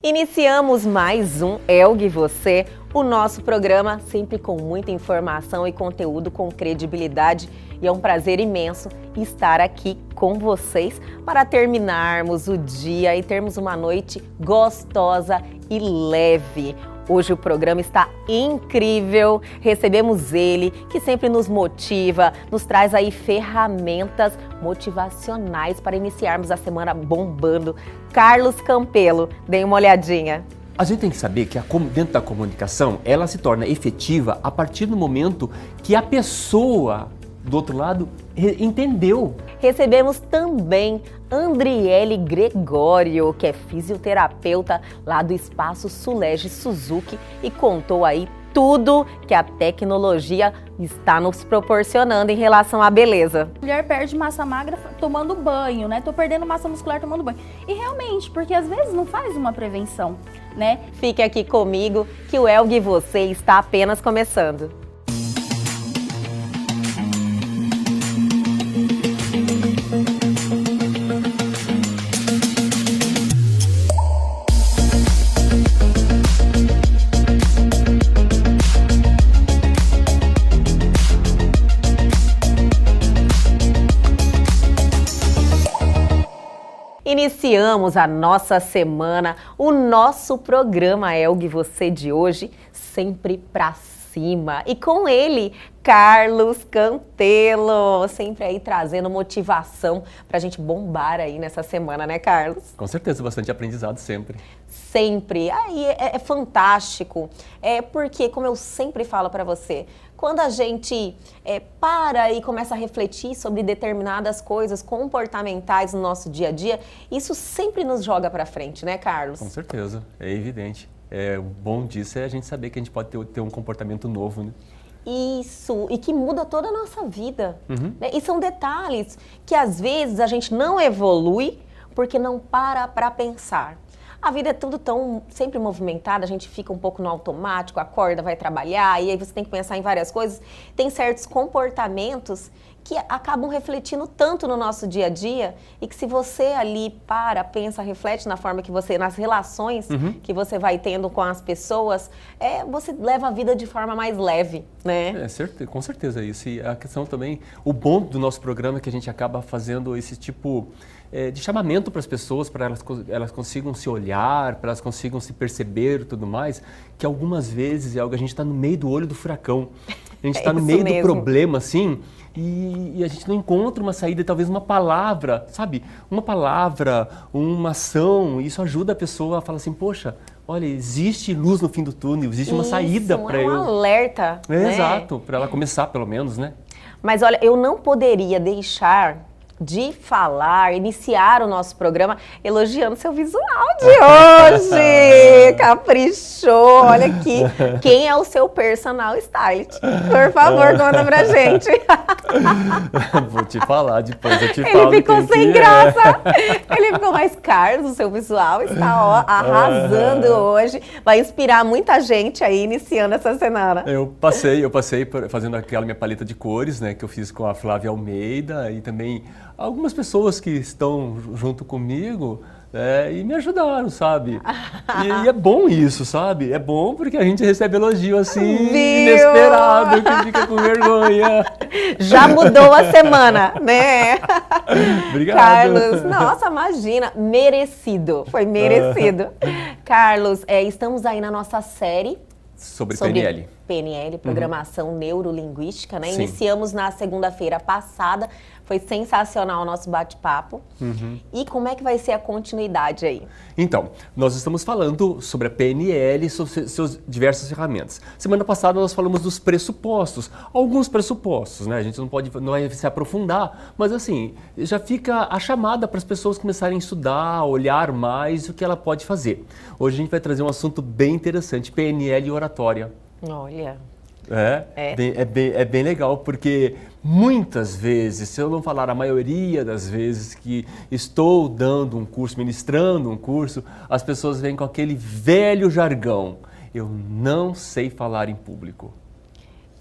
Iniciamos mais um Elgue Você, o nosso programa sempre com muita informação e conteúdo com credibilidade. E é um prazer imenso estar aqui com vocês para terminarmos o dia e termos uma noite gostosa e leve. Hoje o programa está incrível, recebemos ele, que sempre nos motiva, nos traz aí ferramentas motivacionais para iniciarmos a semana bombando. Carlos Campelo, dê uma olhadinha. A gente tem que saber que dentro da comunicação, ela se torna efetiva a partir do momento que a pessoa do outro lado entendeu. Recebemos também Andriele Gregório, que é fisioterapeuta lá do Espaço Sulege Suzuki e contou aí tudo que a tecnologia está nos proporcionando em relação à beleza. A mulher perde massa magra tomando banho, né? Tô perdendo massa muscular tomando banho. E realmente, porque às vezes não faz uma prevenção, né? Fique aqui comigo que o Elgue Você está apenas começando. Iniciamos a nossa semana, o nosso programa Elgue Você de hoje, sempre pra cima. E com ele, Carlos Campelo, sempre aí trazendo motivação pra gente bombar aí nessa semana, né, Carlos? Com certeza, bastante aprendizado sempre. Sempre. Aí é fantástico, porque, como eu sempre falo pra você, quando a gente para e começa a refletir sobre determinadas coisas comportamentais no nosso dia a dia, isso sempre nos joga para frente, né, Carlos? Com certeza, é evidente. O bom disso é a gente saber que a gente pode ter um comportamento novo, né? Isso, e que muda toda a nossa vida. Né? E são detalhes que às vezes a gente não evolui porque não para pensar. A vida é tudo tão sempre movimentada, a gente fica um pouco no automático, acorda, vai trabalhar, e aí você tem que pensar em várias coisas. Tem certos comportamentos que acabam refletindo tanto no nosso dia a dia e que se você ali pensa, reflete na forma que você, nas relações que você vai tendo com as pessoas, você leva a vida de forma mais leve, né? Com certeza isso. E a questão também, o bom do nosso programa é que a gente acaba fazendo esse tipo de chamamento para as pessoas, para elas consigam se olhar, para elas consigam se perceber e tudo mais, que algumas vezes é algo, a gente está no meio do olho do furacão, a gente está no meio do problema, assim, e a gente não encontra uma saída, talvez uma palavra, sabe? Uma palavra, uma ação, isso ajuda a pessoa a falar assim, poxa, olha, existe luz no fim do túnel, existe uma saída para eu... um alerta, né? Exato, para ela começar pelo menos, né? Mas olha, eu não poderia deixar de iniciar o nosso programa elogiando seu visual de hoje. Caprichou, olha aqui. Quem é o seu personal stylist? Por favor, conta pra gente. Vou te falar, depois eu te falo. Ele ficou sem graça. Ele ficou mais Carlos, o seu visual está arrasando hoje. Vai inspirar muita gente aí iniciando essa semana. Eu passei fazendo aquela minha paleta de cores, né, que eu fiz com a Flávia Almeida e também algumas pessoas que estão junto comigo e me ajudaram, sabe? E é bom isso, sabe? É bom porque a gente recebe elogio assim, inesperado, que fica com vergonha. Já mudou a semana, né? Obrigado. Carlos, nossa, imagina, merecido, foi merecido. Carlos, estamos aí na nossa série sobre PNL. PNL, Programação Neurolinguística, né? Sim. Iniciamos na segunda-feira passada, foi sensacional o nosso bate-papo. E como é que vai ser a continuidade aí? Então, nós estamos falando sobre a PNL e sobre seus diversas ferramentas. Semana passada nós falamos dos pressupostos, alguns pressupostos, né? A gente não vai se aprofundar, mas assim, já fica a chamada para as pessoas começarem a estudar, olhar mais o que ela pode fazer. Hoje a gente vai trazer um assunto bem interessante, PNL e oratória. Olha... É bem legal, porque muitas vezes, se eu não falar a maioria das vezes que estou dando um curso, ministrando um curso, as pessoas vêm com aquele velho jargão. Eu não sei falar em público.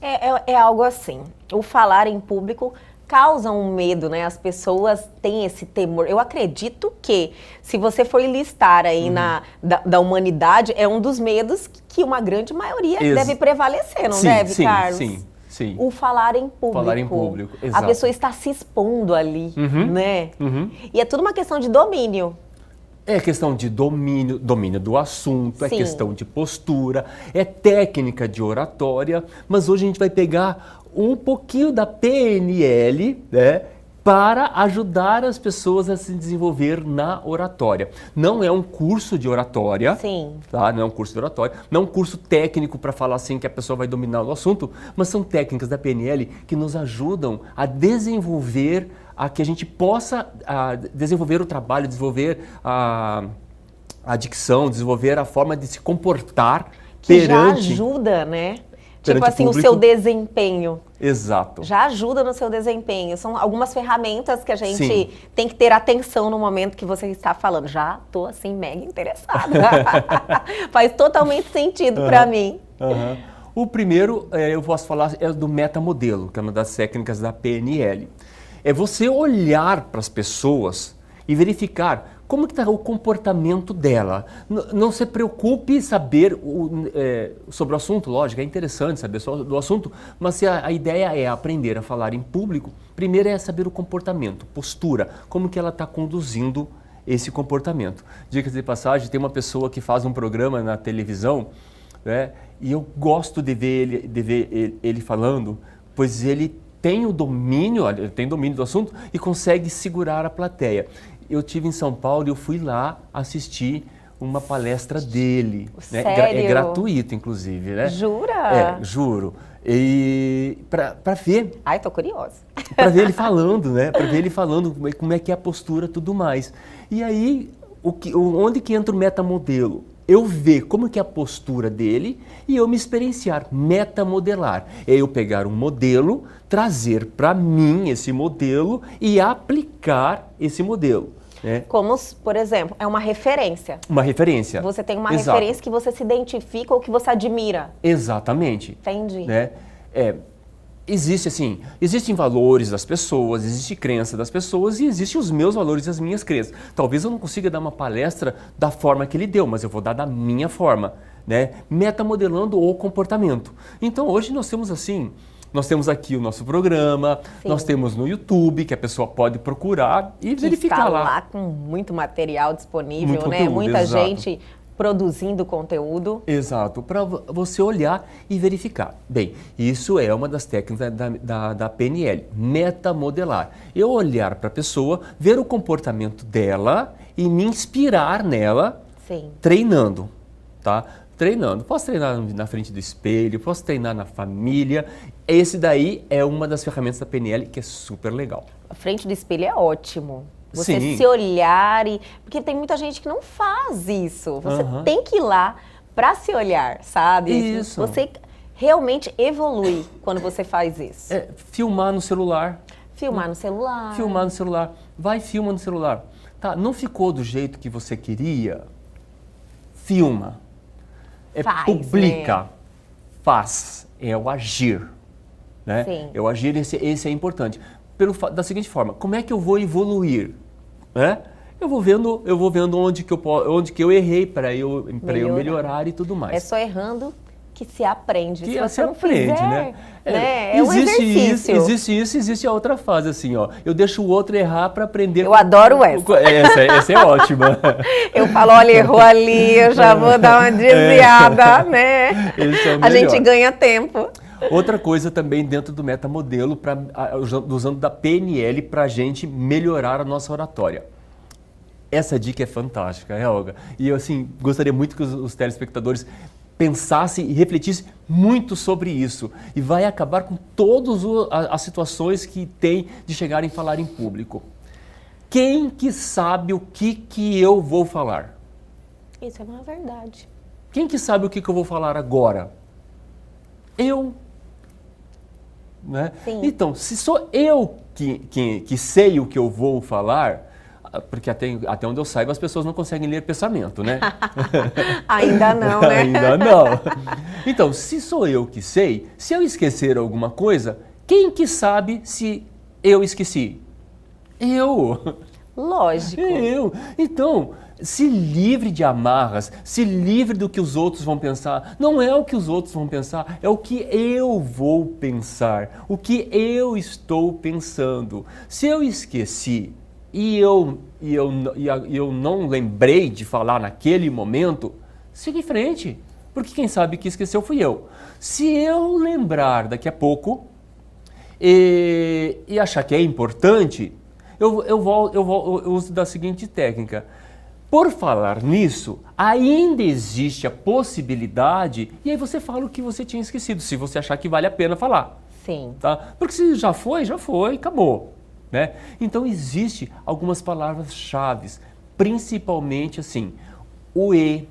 É algo assim, o falar em público causam um medo, né? As pessoas têm esse temor. Eu acredito que, se você for listar aí da humanidade, é um dos medos que uma grande maioria deve prevalecer, não deve, Carlos? Sim. O falar em público. Falar em público, exato. A pessoa está se expondo ali, né? E é tudo uma questão de domínio. É questão de domínio do assunto, é Sim. questão de postura, é técnica de oratória, mas hoje a gente vai pegar um pouquinho da PNL, né, para ajudar as pessoas a se desenvolver na oratória. Não é um curso de oratória, Sim. tá? Não é um curso de oratória, não é um curso técnico para falar assim que a pessoa vai dominar o assunto, mas são técnicas da PNL que nos ajudam a desenvolver, a que a gente possa desenvolver o trabalho, desenvolver a dicção, desenvolver a forma de se comportar Que perante... já ajuda, né? Perante Tipo assim, o o público. seu desempenho. Exato. Já ajuda no seu desempenho. São algumas ferramentas que a gente Sim. tem que ter atenção no momento que você está falando. Já tô assim, mega interessada. Faz totalmente sentido para mim. O primeiro, eu posso falar, é do metamodelo, que é uma das técnicas da PNL. É você olhar para as pessoas e verificar como que está o comportamento dela. Não se preocupe em saber sobre o assunto, lógico, é interessante saber do assunto, mas se a ideia é aprender a falar em público, primeiro é saber o comportamento, postura, como que ela está conduzindo esse comportamento. Dicas de passagem, tem uma pessoa que faz um programa na televisão, né, e eu gosto de ver ele falando, pois ele tem o domínio, tem domínio do assunto e consegue segurar a plateia. Eu estive em São Paulo e eu fui lá assistir uma palestra dele. Né? Sério? É gratuito, inclusive, né? Jura? Juro. E para ver... Ai, tô curiosa. Para ver ele falando, né? Para ver ele falando como é que é a postura e tudo mais. E aí, onde que entra o metamodelo? Eu ver como que é a postura dele e eu me experienciar, metamodelar. É eu pegar um modelo, trazer para mim esse modelo e aplicar esse modelo. Né? Como, por exemplo, é uma referência. Uma referência. Você tem uma Exato. referência que você se identifica ou que você admira. Exatamente. Entendi. Né? Existem valores das pessoas, existe crença das pessoas e existem os meus valores e as minhas crenças. Talvez eu não consiga dar uma palestra da forma que ele deu, mas eu vou dar da minha forma, né? Metamodelando o comportamento. Então hoje nós temos aqui o nosso programa, Sim. nós temos no YouTube, que a pessoa pode procurar e verificar está lá. lá com muito material disponível, Muito né? conteúdo, Muita exato. gente produzindo conteúdo. Exato, para você olhar e verificar. Bem, isso é uma das técnicas da PNL, metamodelar. Eu olhar para a pessoa, ver o comportamento dela e me inspirar nela, Sim. treinando, tá? Treinando. Posso treinar na frente do espelho, posso treinar na família. Esse daí é uma das ferramentas da PNL que é super legal. A frente do espelho é ótimo. Você Sim. se olhar e... Porque tem muita gente que não faz isso. Você tem que ir lá para se olhar, sabe? Isso. Você realmente evolui quando você faz isso. Filmar no celular. Filmar no celular. Filmar no celular. Vai, filma no celular. Tá, não ficou do jeito que você queria? Filma. Faz, publica. né? Faz. É o agir. Né? Sim. É o agir, esse é importante. Da seguinte forma, como é que eu vou evoluir? Né? Eu vou vendo onde que eu errei para eu melhorar e tudo mais. É só errando que se aprende. Que se você se não aprende, fizer, né? É um exercício. Existe a outra fase, assim, ó. Eu deixo o outro errar para aprender. Eu adoro essa. Essa é ótima. Eu falo, olha, errou ali, eu já vou dar uma desviada, né? Esse é o A gente melhor. ganha tempo. Outra coisa também dentro do metamodelo, usando da PNL para a gente melhorar a nossa oratória. Essa dica é fantástica, Olga? E eu, assim, gostaria muito que os telespectadores pensassem e refletissem muito sobre isso. E vai acabar com todas as situações que tem de chegar em falar em público. Quem que sabe o que eu vou falar? Isso é uma verdade. Quem que sabe o que eu vou falar agora? Eu. Né? Sim. Então, se sou eu que sei o que eu vou falar, porque até onde eu saiba as pessoas não conseguem ler pensamento, né? Ainda não, né? Ainda não. Então, se sou eu que sei, se eu esquecer alguma coisa, quem que sabe se Eu esqueci. Eu. Lógico. Eu. Então, se livre de amarras, se livre do que os outros vão pensar. Não é o que os outros vão pensar, é o que eu vou pensar, o que eu estou pensando. Se eu esqueci e eu não lembrei de falar naquele momento, siga em frente, porque quem sabe que esqueceu fui eu. Se eu lembrar daqui a pouco e achar que é importante, eu uso da seguinte técnica. Por falar nisso, ainda existe a possibilidade, e aí você fala o que você tinha esquecido, se você achar que vale a pena falar. Sim. Tá? Porque se já foi, acabou. Né? Então, existe algumas palavras-chave, principalmente assim, o e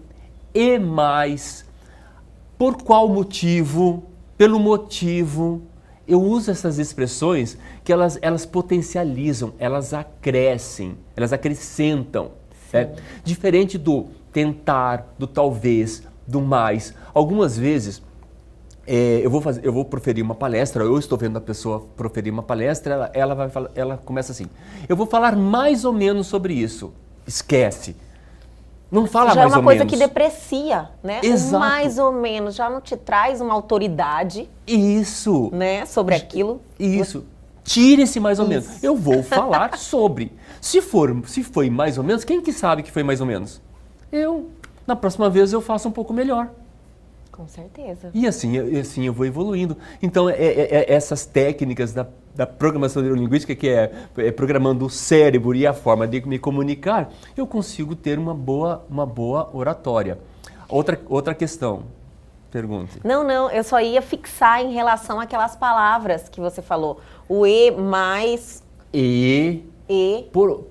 mais, por qual motivo, pelo motivo. Eu uso essas expressões que elas potencializam, elas acrescem, elas acrescentam. Né? Diferente do tentar, do talvez, do mais. Algumas vezes eu vou proferir uma palestra, eu estou vendo a pessoa proferir uma palestra, ela começa assim, eu vou falar mais ou menos sobre isso. Esquece. Não fala mais ou menos. Já é uma coisa que deprecia, né? Exato. O mais ou menos já não te traz uma autoridade. Isso. Né? Sobre aquilo. Isso. Tire esse mais ou menos. Eu vou falar sobre. Se foi mais ou menos, quem que sabe que foi mais ou menos? Eu. Na próxima vez eu faço um pouco melhor. Com certeza. E assim eu vou evoluindo. Então, essas técnicas da programação neurolinguística, que é programando o cérebro e a forma de me comunicar, eu consigo ter uma boa oratória. Outra questão. Pergunte. Não, eu só ia fixar em relação àquelas palavras que você falou. O e mais...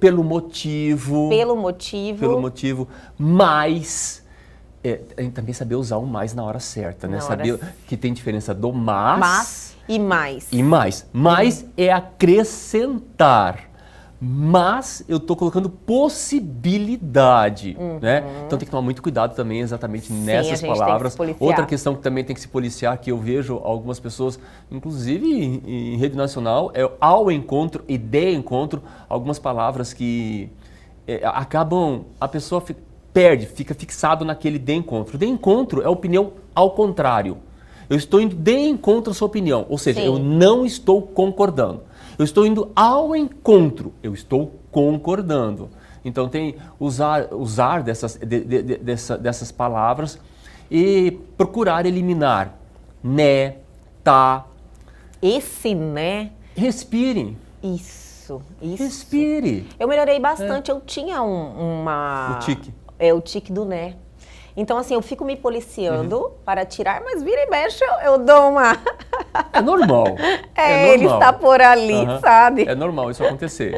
Pelo motivo. Pelo motivo. Mais... também saber usar o mais na hora certa, né? Saber que tem diferença do mas e mais. E mais. Mais é acrescentar. Mas eu estou colocando possibilidade, né? Então tem que tomar muito cuidado também exatamente nessas palavras. Outra questão que também tem que se policiar, que eu vejo algumas pessoas, inclusive em rede nacional, é ao encontro e de encontro, algumas palavras que acabam, a pessoa fica fixado naquele de encontro. De encontro é opinião ao contrário. Eu estou indo de encontro à sua opinião, ou seja, eu não estou concordando. Eu estou indo ao encontro, eu estou concordando. Então tem usar dessas palavras e procurar eliminar né, tá. Esse né. Respire. Isso. Respire. Eu melhorei bastante, eu tinha uma... O tique. O tique do né. Então, assim, eu fico me policiando para tirar, mas vira e mexe, eu dou uma... É normal. Ele está por ali, sabe? É normal isso acontecer.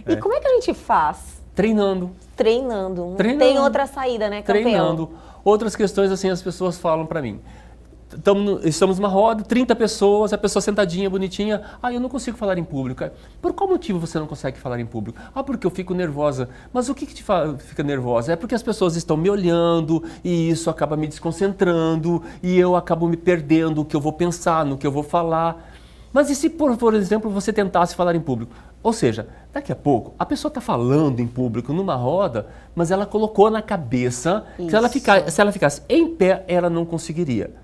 E como é que a gente faz? Treinando. Não tem outra saída, né, campeão? Treinando. Outras questões, assim, as pessoas falam para mim. Estamos numa roda, 30 pessoas, a pessoa sentadinha, bonitinha. Eu não consigo falar em público. Por qual motivo você não consegue falar em público? Porque eu fico nervosa. Mas o que te fica nervosa? É porque as pessoas estão me olhando e isso acaba me desconcentrando e eu acabo me perdendo o que eu vou pensar, no que eu vou falar. Mas e se, por exemplo, você tentasse falar em público? Ou seja, daqui a pouco, a pessoa está falando em público numa roda, mas ela colocou na cabeça que se ela ficasse em pé, ela não conseguiria.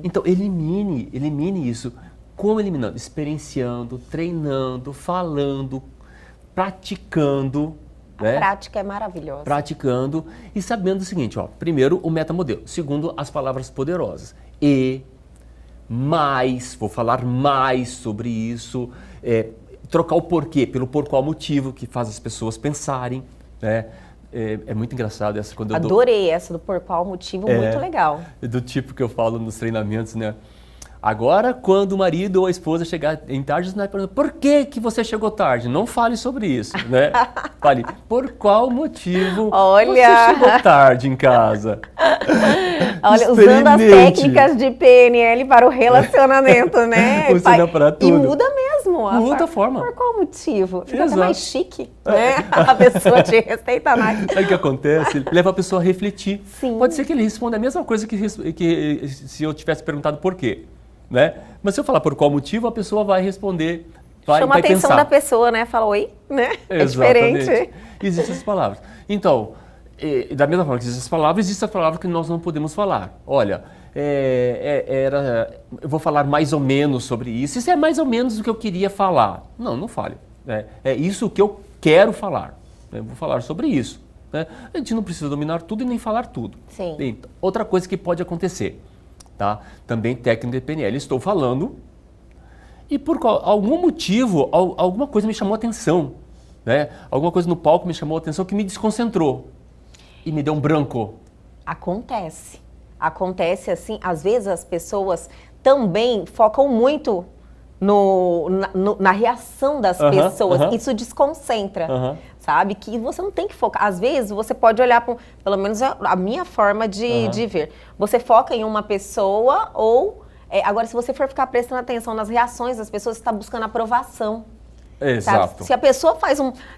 Então, elimine isso. Como eliminando? Experienciando, treinando, falando, praticando. A prática é maravilhosa. Praticando e sabendo o seguinte, primeiro, o metamodelo. Segundo, as palavras poderosas. Mais, vou falar mais sobre isso. Trocar o porquê pelo por qual motivo, que faz as pessoas pensarem, né? É muito engraçado essa quando Adorei essa do por qual motivo, muito legal. Do tipo que eu falo nos treinamentos, né? Agora, quando o marido ou a esposa chegar em tarde, você pergunta, por que você chegou tarde? Não fale sobre isso, né? Fale, por qual motivo você chegou tarde em casa? Olha, usando as técnicas de PNL para o relacionamento, né? Funciona para tudo. E muda mesmo. Muda a forma. Por qual motivo? Fica até mais chique, né? A pessoa te respeita mais. Sabe o que acontece? Leva a pessoa a refletir. Sim. Pode ser que ele responda a mesma coisa que se eu tivesse perguntado por quê. Né? Mas se eu falar por qual motivo, a pessoa vai responder Chama a atenção pensar. da pessoa, né? Fala, oi, né? É Exatamente. diferente. Existem essas palavras. Então, da mesma forma que existem as palavras que nós não podemos falar. Olha, eu vou falar mais ou menos sobre isso. Isso é mais ou menos o que eu queria falar. Não fale. É isso que eu quero falar. Eu vou falar sobre isso. Né? A gente não precisa dominar tudo e nem falar tudo. Sim. Então, outra coisa que pode acontecer, tá? Também técnica de PNL. Estou falando e por algum motivo, alguma coisa me chamou a atenção. Né? Alguma coisa no palco me chamou a atenção que me desconcentrou e me deu um branco. Acontece. Acontece assim, às vezes as pessoas também focam muito na reação das pessoas. Isso desconcentra, sabe? Que você não tem que focar. Às vezes você pode olhar, pelo menos a minha forma de ver. Você foca em uma pessoa ou... agora, se você for ficar prestando atenção nas reações das pessoas, você está buscando aprovação. Exato. Sabe? Se a pessoa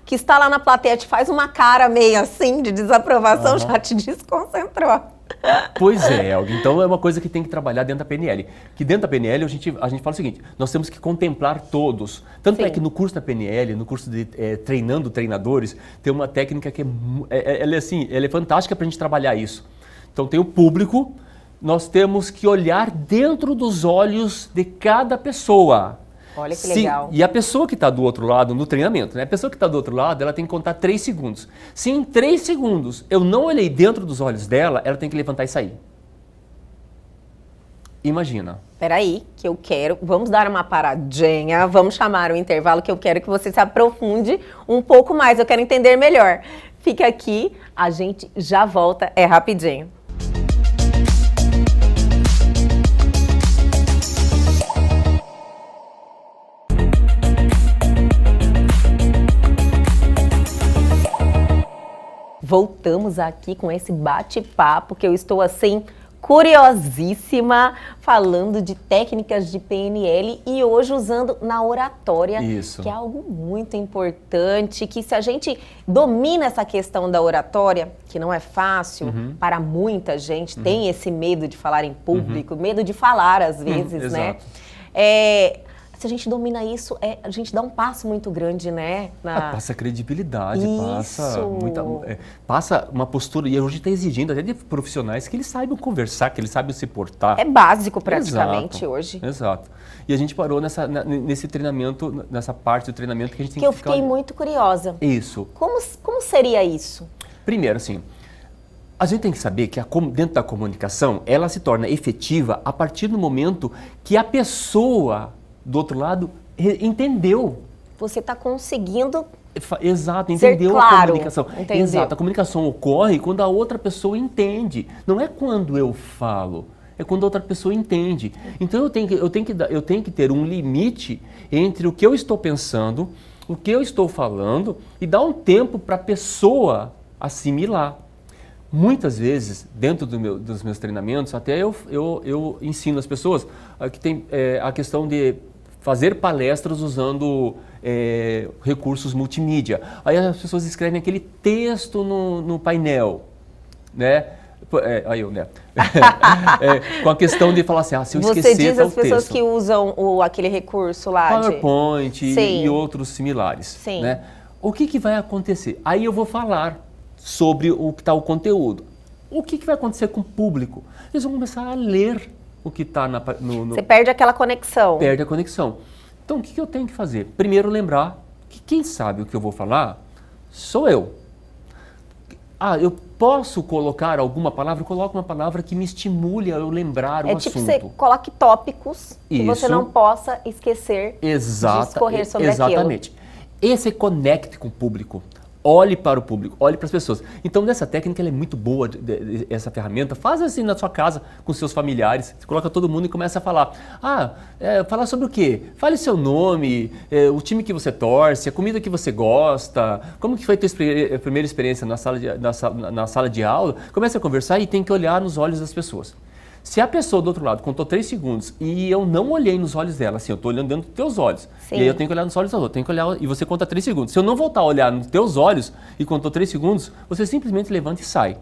que está lá na plateia te faz uma cara meio assim de desaprovação, já te desconcentrou. Pois é, Elga. Então é uma coisa que tem que trabalhar dentro da PNL. Que dentro da PNL a gente fala o seguinte, nós temos que contemplar todos. Tanto é que no curso da PNL, no curso de Treinando Treinadores, tem uma técnica que ela é fantástica para a gente trabalhar isso. Então tem o público, nós temos que olhar dentro dos olhos de cada pessoa. Olha que legal. E a pessoa que está do outro lado, no treinamento, né? A pessoa que está do outro lado, ela tem que contar 3 segundos. Se em 3 segundos eu não olhei dentro dos olhos dela, ela tem que levantar e sair. Imagina. Peraí, que eu quero... Vamos dar uma paradinha, vamos chamar o intervalo que eu quero que você se aprofunde um pouco mais. Eu quero entender melhor. Fica aqui, a gente já volta, é rapidinho. Voltamos aqui com esse bate-papo que eu estou assim curiosíssima, falando de técnicas de PNL e hoje usando na oratória, Isso. que é algo muito importante, que se a gente domina essa questão da oratória, que não é fácil para muita gente, tem esse medo de falar em público, medo de falar às vezes, né? Se a gente domina isso, a gente dá um passo muito grande, né? Passa credibilidade, Isso. passa uma postura, e hoje está exigindo até de profissionais que eles saibam conversar, que eles saibam se portar. É básico praticamente hoje. Exato. E a gente parou nesse treinamento, nessa parte do treinamento que a gente tem que eu fiquei muito curiosa. Isso. Como seria isso? Primeiro, assim, a gente tem que saber que dentro da comunicação, ela se torna efetiva a partir do momento que a pessoa do outro lado entendeu. Você está conseguindo Exato, entendeu claro, a comunicação. entendeu. Exato, a comunicação ocorre quando a outra pessoa entende. Não é quando eu falo, é quando a outra pessoa entende. Então eu tenho que ter um limite entre o que eu estou pensando, o que eu estou falando e dar um tempo para a pessoa assimilar. Muitas vezes, dentro dos meus treinamentos, até eu ensino as pessoas que tem a questão de fazer palestras usando recursos multimídia. Aí as pessoas escrevem aquele texto no painel, né? Com a questão de falar assim, se eu esquecer Você diz tal as pessoas texto. que usam aquele recurso lá PowerPoint e outros similares. Sim. Né? O que vai acontecer? Aí eu vou falar sobre o que está o conteúdo. O que vai acontecer com o público? Eles vão começar a ler o que está no... Você perde aquela conexão. Perde a conexão. Então, o que eu tenho que fazer? Primeiro, lembrar que quem sabe o que eu vou falar sou eu. Eu posso colocar alguma palavra? Coloco uma palavra que me estimule a eu lembrar o assunto. Tipo, você coloque tópicos que você não possa esquecer de discorrer sobre aquilo. Exatamente. Esse conecte com o público. Olhe para o público, olhe para as pessoas. Então, nessa técnica, ela é muito boa, essa ferramenta. Faz assim na sua casa, com seus familiares. Você coloca todo mundo e começa a falar. Falar sobre o quê? Fale seu nome, o time que você torce, a comida que você gosta, como que foi a tua primeira experiência na sala de aula. Comece a conversar e tem que olhar nos olhos das pessoas. Se a pessoa do outro lado contou 3 segundos e eu não olhei nos olhos dela, assim, eu estou olhando dentro dos teus olhos. Sim. E aí eu tenho que olhar nos olhos da outra, tenho que olhar e você conta 3 segundos. Se eu não voltar a olhar nos teus olhos e contou 3 segundos, você simplesmente levanta e sai.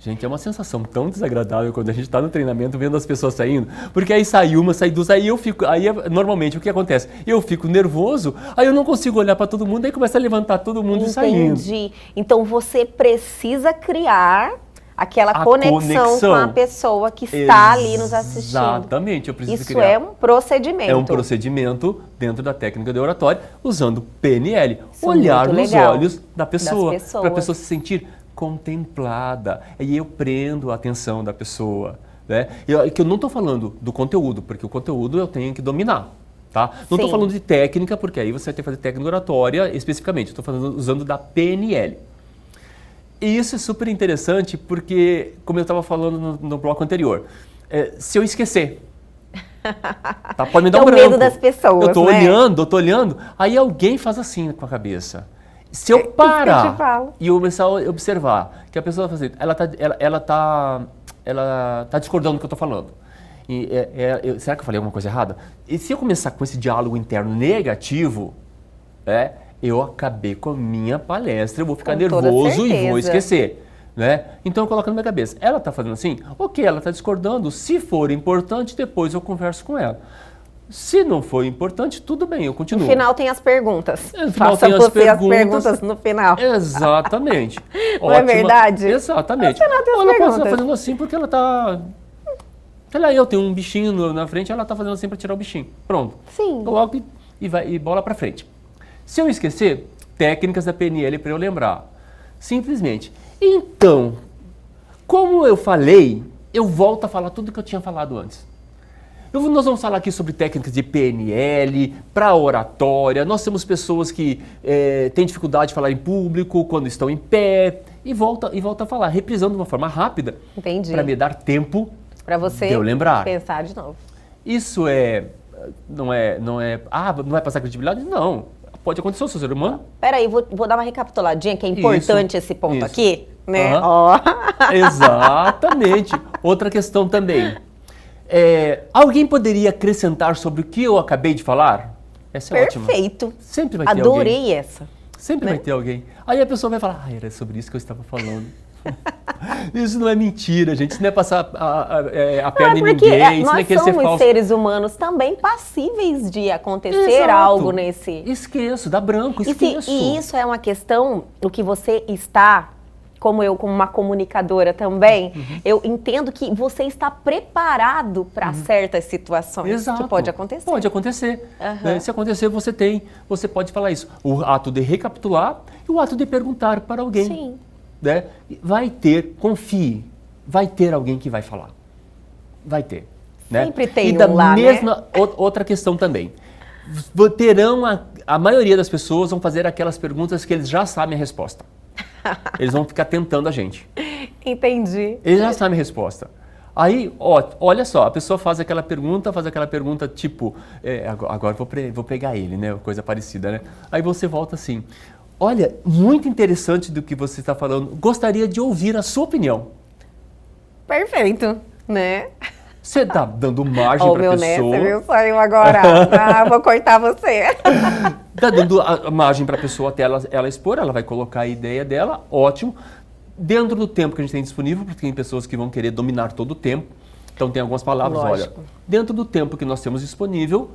Gente, é uma sensação tão desagradável quando a gente está no treinamento vendo as pessoas saindo, porque aí sai uma, sai duas, aí eu fico, normalmente o que acontece? Eu fico nervoso, aí eu não consigo olhar para todo mundo, aí começa a levantar todo mundo e saindo. Entendi. Então você precisa criar aquela conexão com a pessoa que está ali nos assistindo. Exatamente, eu preciso Isso criar. é um procedimento. É um procedimento dentro da técnica de oratória, usando PNL. Isso é olhar muito nos legal. olhos da pessoa, Das pessoas. para a pessoa se sentir contemplada. E eu prendo a atenção da pessoa. Né? Que eu não estou falando do conteúdo, porque o conteúdo eu tenho que dominar. Tá? Não estou Sim. falando de técnica, porque aí você vai ter que fazer técnica oratória especificamente. Estou usando da PNL. E isso é super interessante porque, como eu estava falando no bloco anterior, se eu esquecer, tá? Pode me dar um branco. É o medo das pessoas, eu estou né? olhando, aí alguém faz assim com a cabeça. Se eu parar e eu começar a observar que a pessoa faz assim, ela tá discordando do que eu estou falando. Será que eu falei alguma coisa errada? E se eu começar com esse diálogo interno negativo, eu acabei com a minha palestra, eu vou ficar nervoso e vou esquecer. Né? Então eu coloco na minha cabeça, ela está fazendo assim? Ok, ela está discordando, se for importante, depois eu converso com ela. Se não for importante, tudo bem, eu continuo. No final tem as perguntas. No final Faça tem você as as perguntas no final. Exatamente. Não é verdade? Exatamente. No final tem as Ela pode perguntas. estar fazendo assim porque ela está... Sei lá, eu tenho um bichinho na frente, ela está fazendo assim para tirar o bichinho. Pronto. Sim. Coloco e bola para frente. Se eu esquecer, técnicas da PNL para eu lembrar. Simplesmente. Então, como eu falei, eu volto a falar tudo que eu tinha falado antes. Nós vamos falar aqui sobre técnicas de PNL, para oratória. Nós temos pessoas que têm dificuldade de falar em público, quando estão em pé, e volta a falar, reprisando de uma forma rápida, para me dar tempo para você de eu lembrar. Pensar de novo. Isso não vai passar credibilidade? Não. Pode acontecer, eu sou ser humano. Peraí, vou dar uma recapituladinha, que é importante esse ponto aqui, né? Uhum. Exatamente. Outra questão também. Alguém poderia acrescentar sobre o que eu acabei de falar? Essa é ótima. Perfeito. Sempre vai ter alguém. Adorei essa. Sempre vai ter alguém. Aí a pessoa vai falar, era sobre isso que eu estava falando. Isso não é mentira, gente. Isso não é passar a perna em ninguém. Isso não é nós ser somos falso. seres humanos também passíveis de acontecer algo nesse... Esqueço, dá branco, esqueço. E isso é uma questão, o que você está, como eu, como uma comunicadora também, eu entendo que você está preparado para certas situações. Exato. Que pode acontecer. Pode acontecer. Né? Se acontecer, você pode falar isso. O ato de recapitular e o ato de perguntar para alguém. Sim. Né? Confie, vai ter alguém que vai falar. Vai ter. Né? Sempre tem e da lá, mesma, né? Outra questão também. A maioria das pessoas vão fazer aquelas perguntas que eles já sabem a resposta. Eles vão ficar tentando a gente. Entendi. Eles já sabem a resposta. Aí, olha só, a pessoa faz aquela pergunta tipo, agora vou pegar ele, né? Coisa parecida, né? Aí você volta assim, olha, muito interessante do que você está falando, gostaria de ouvir a sua opinião. Perfeito, né? Você está dando margem para a pessoa... Você viu? Saiu agora. Vou cortar você. Está dando a margem para a pessoa até ela expor, ela vai colocar a ideia dela, ótimo. Dentro do tempo que a gente tem disponível, porque tem pessoas que vão querer dominar todo o tempo. Então tem algumas palavras, Lógico. olha, dentro do tempo que nós temos disponível,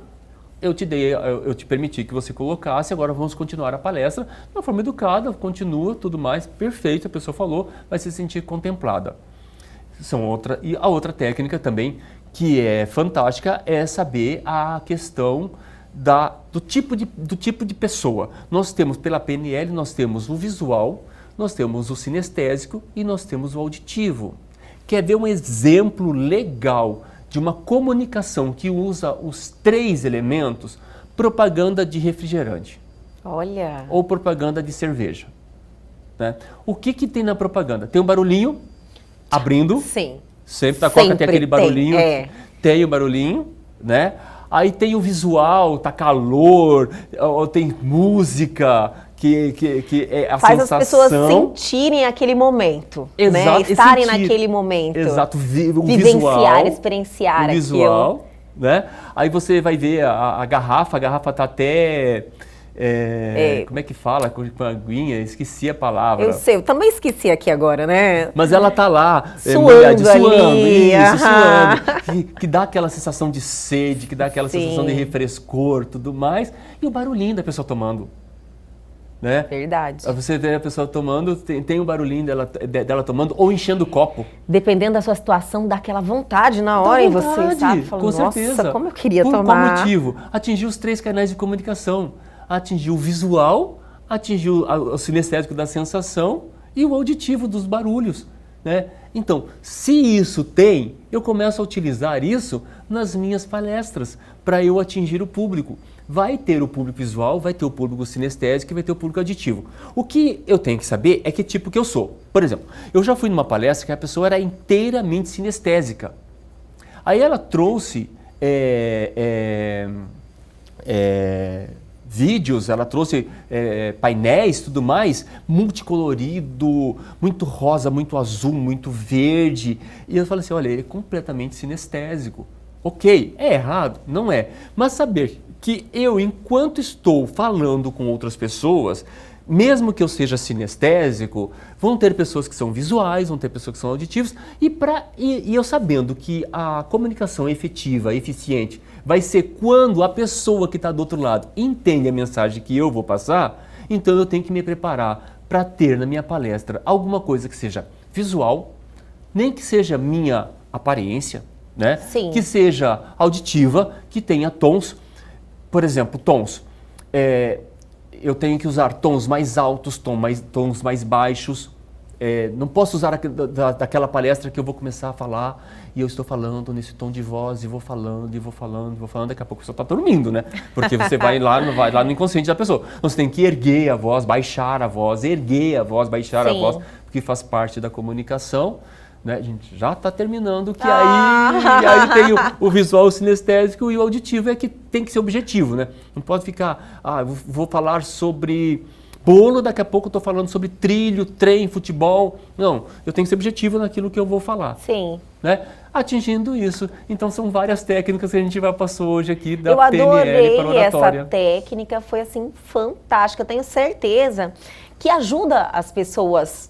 eu te permiti que você colocasse, agora vamos continuar a palestra. De uma forma educada, continua, tudo mais, perfeito, a pessoa falou, vai se sentir contemplada. E a outra técnica também, que é fantástica, é saber a questão do tipo de pessoa. Nós temos, pela PNL, nós temos o visual, nós temos o sinestésico e nós temos o auditivo. Quer ver um exemplo legal de uma comunicação que usa os 3 elementos? Propaganda de refrigerante. Olha. Ou propaganda de cerveja. Né? O que tem na propaganda? Tem um barulhinho abrindo. Sim. Sempre a Coca tem aquele barulhinho. Tem o barulhinho, né? Aí tem o visual, tá calor, ou tem música, que é a faz sensação. As pessoas sentirem aquele momento, exato, né? Estarem naquele momento. Exato, o vivenciar, visual, experienciar o visual, né? Aí você vai ver a garrafa tá até Como é que fala com a aguinha? Esqueci a palavra. Eu sei, eu também esqueci aqui agora, né? Mas ela tá lá, suando, suando, que dá aquela sensação de sede, que dá aquela sensação de refrescor, tudo mais. E o barulhinho da pessoa tomando. Né? Verdade. Você vê a pessoa tomando, tem um barulhinho dela tomando ou enchendo o copo. Dependendo da sua situação, dá aquela vontade na hora em você, sabe? Fala, com certeza. Nossa, como eu queria Por tomar. qual motivo? Atingir os 3 canais de comunicação. Atingir o visual, atingir o sinestésico da sensação e o auditivo dos barulhos. Né? Então, se isso tem, eu começo a utilizar isso nas minhas palestras para eu atingir o público. Vai ter o público visual, vai ter o público sinestésico e vai ter o público auditivo. O que eu tenho que saber é que tipo que eu sou. Por exemplo, eu já fui numa palestra que a pessoa era inteiramente sinestésica. Aí ela trouxe vídeos, ela trouxe painéis, tudo mais, multicolorido, muito rosa, muito azul, muito verde. E eu falei assim, olha, ele é completamente sinestésico. Ok, é errado? Não é. Mas saber que eu, enquanto estou falando com outras pessoas, mesmo que eu seja sinestésico, vão ter pessoas que são visuais, vão ter pessoas que são auditivas, e eu sabendo que a comunicação efetiva, eficiente, vai ser quando a pessoa que está do outro lado entende a mensagem que eu vou passar, então eu tenho que me preparar para ter na minha palestra alguma coisa que seja visual, nem que seja minha aparência, né? Sim. Que seja auditiva, que tenha tons. Por exemplo, tons. Eu tenho que usar tons mais altos, tons mais baixos. Não posso usar daquela palestra que eu vou começar a falar e eu estou falando nesse tom de voz e vou falando, e vou falando, e vou falando. Daqui a pouco a pessoa está dormindo, né? Porque você vai lá no inconsciente da pessoa. Então, você tem que erguer a voz, baixar a voz, erguer a voz, baixar a voz, porque faz parte da comunicação. Né? A gente já está terminando, que aí tem o visual, o sinestésico e o auditivo, que tem que ser objetivo, né? Não pode ficar, vou falar sobre bolo, daqui a pouco eu estou falando sobre trilho, trem, futebol. Não, eu tenho que ser objetivo naquilo que eu vou falar. Sim. Né? Atingindo isso. Então são várias técnicas que a gente passou hoje aqui da PNL para oratória. Eu adorei essa técnica, foi assim fantástica. Eu tenho certeza que ajuda as pessoas.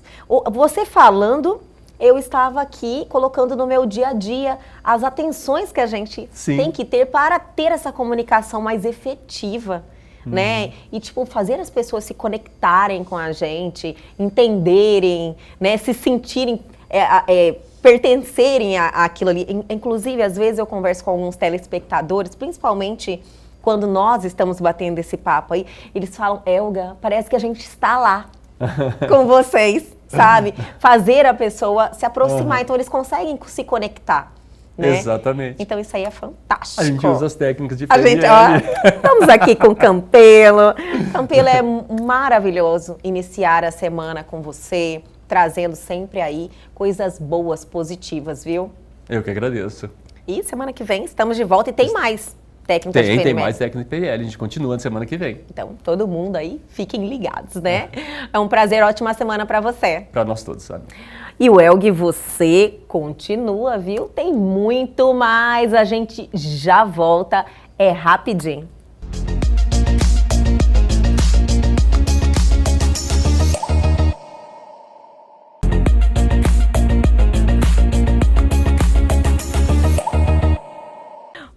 Você falando, eu estava aqui colocando no meu dia a dia as atenções que a gente tem que ter para ter essa comunicação mais efetiva, né? E, fazer as pessoas se conectarem com a gente, entenderem, né? Se sentirem, pertencerem àquilo ali. Inclusive, às vezes eu converso com alguns telespectadores, principalmente quando nós estamos batendo esse papo aí, eles falam, Elga, parece que a gente está lá com vocês. Sabe? Fazer a pessoa se aproximar. Então, eles conseguem se conectar. Né? Exatamente. Então, isso aí é fantástico. A gente usa as técnicas de PNL. Estamos aqui com o Campelo. Campelo, é maravilhoso iniciar a semana com você, trazendo sempre aí coisas boas, positivas, viu? Eu que agradeço. E semana que vem estamos de volta e tem mais técnicas de PNL. Tem mais técnicas de PNL, a gente continua na semana que vem. Então, todo mundo aí, fiquem ligados, né? É um prazer, ótima semana para você. Para nós todos, sabe? E o Elg, você continua, viu? Tem muito mais, a gente já volta, é rapidinho.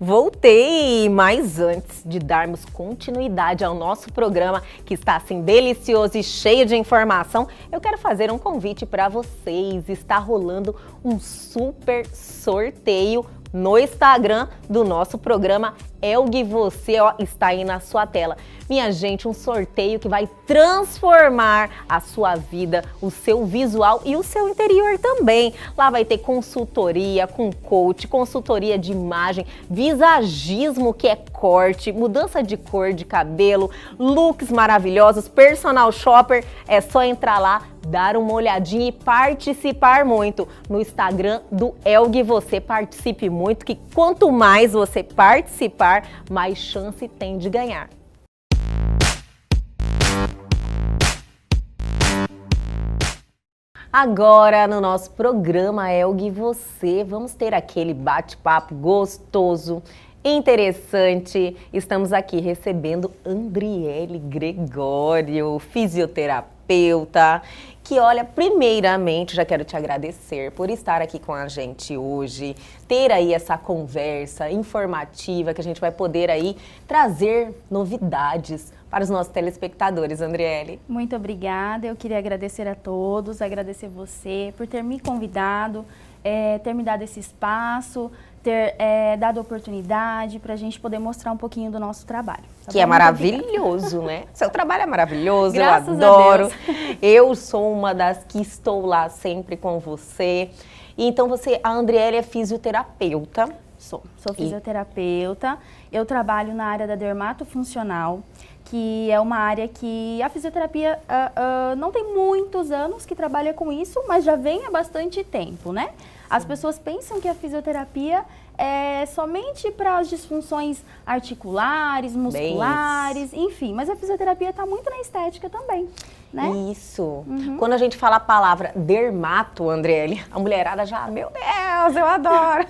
Voltei, mas antes de darmos continuidade ao nosso programa, que está assim delicioso e cheio de informação, eu quero fazer um convite para vocês. Está rolando um super sorteio no Instagram do nosso programa Elg Você, está aí na sua tela. Minha gente, um sorteio que vai transformar a sua vida, o seu visual e o seu interior também. Lá vai ter consultoria com coach, consultoria de imagem, visagismo, que é corte, mudança de cor de cabelo, looks maravilhosos, personal shopper. É só entrar lá, dar uma olhadinha e participar muito no Instagram do Elg Você. Participe muito, que quanto mais você participar, mais chance tem de ganhar. Agora, no nosso programa Elg Você, vamos ter aquele bate-papo gostoso, Interessante, estamos aqui recebendo Andriele Gregório, fisioterapeuta, que olha, primeiramente já quero te agradecer por estar aqui com a gente hoje, ter aí essa conversa informativa que a gente vai poder aí trazer novidades para os nossos telespectadores, Andriele. Muito obrigada, eu queria agradecer a todos, agradecer você por ter me convidado, ter me dado esse espaço, ter dado oportunidade para a gente poder mostrar um pouquinho do nosso trabalho. Tá que é maravilhoso, né? Seu trabalho é maravilhoso, Graças eu adoro. a Deus. Eu sou uma das que estou lá sempre com você. E então a Andriele é fisioterapeuta. Sou fisioterapeuta, eu trabalho na área da dermatofuncional, que é uma área que a fisioterapia não tem muitos anos que trabalha com isso, mas já vem há bastante tempo, né? As pessoas pensam que a fisioterapia é somente para as disfunções articulares, musculares, enfim. Mas a fisioterapia está muito na estética também, né? Isso. Quando a gente fala a palavra dermato, Andriele, a mulherada já, meu Deus, eu adoro.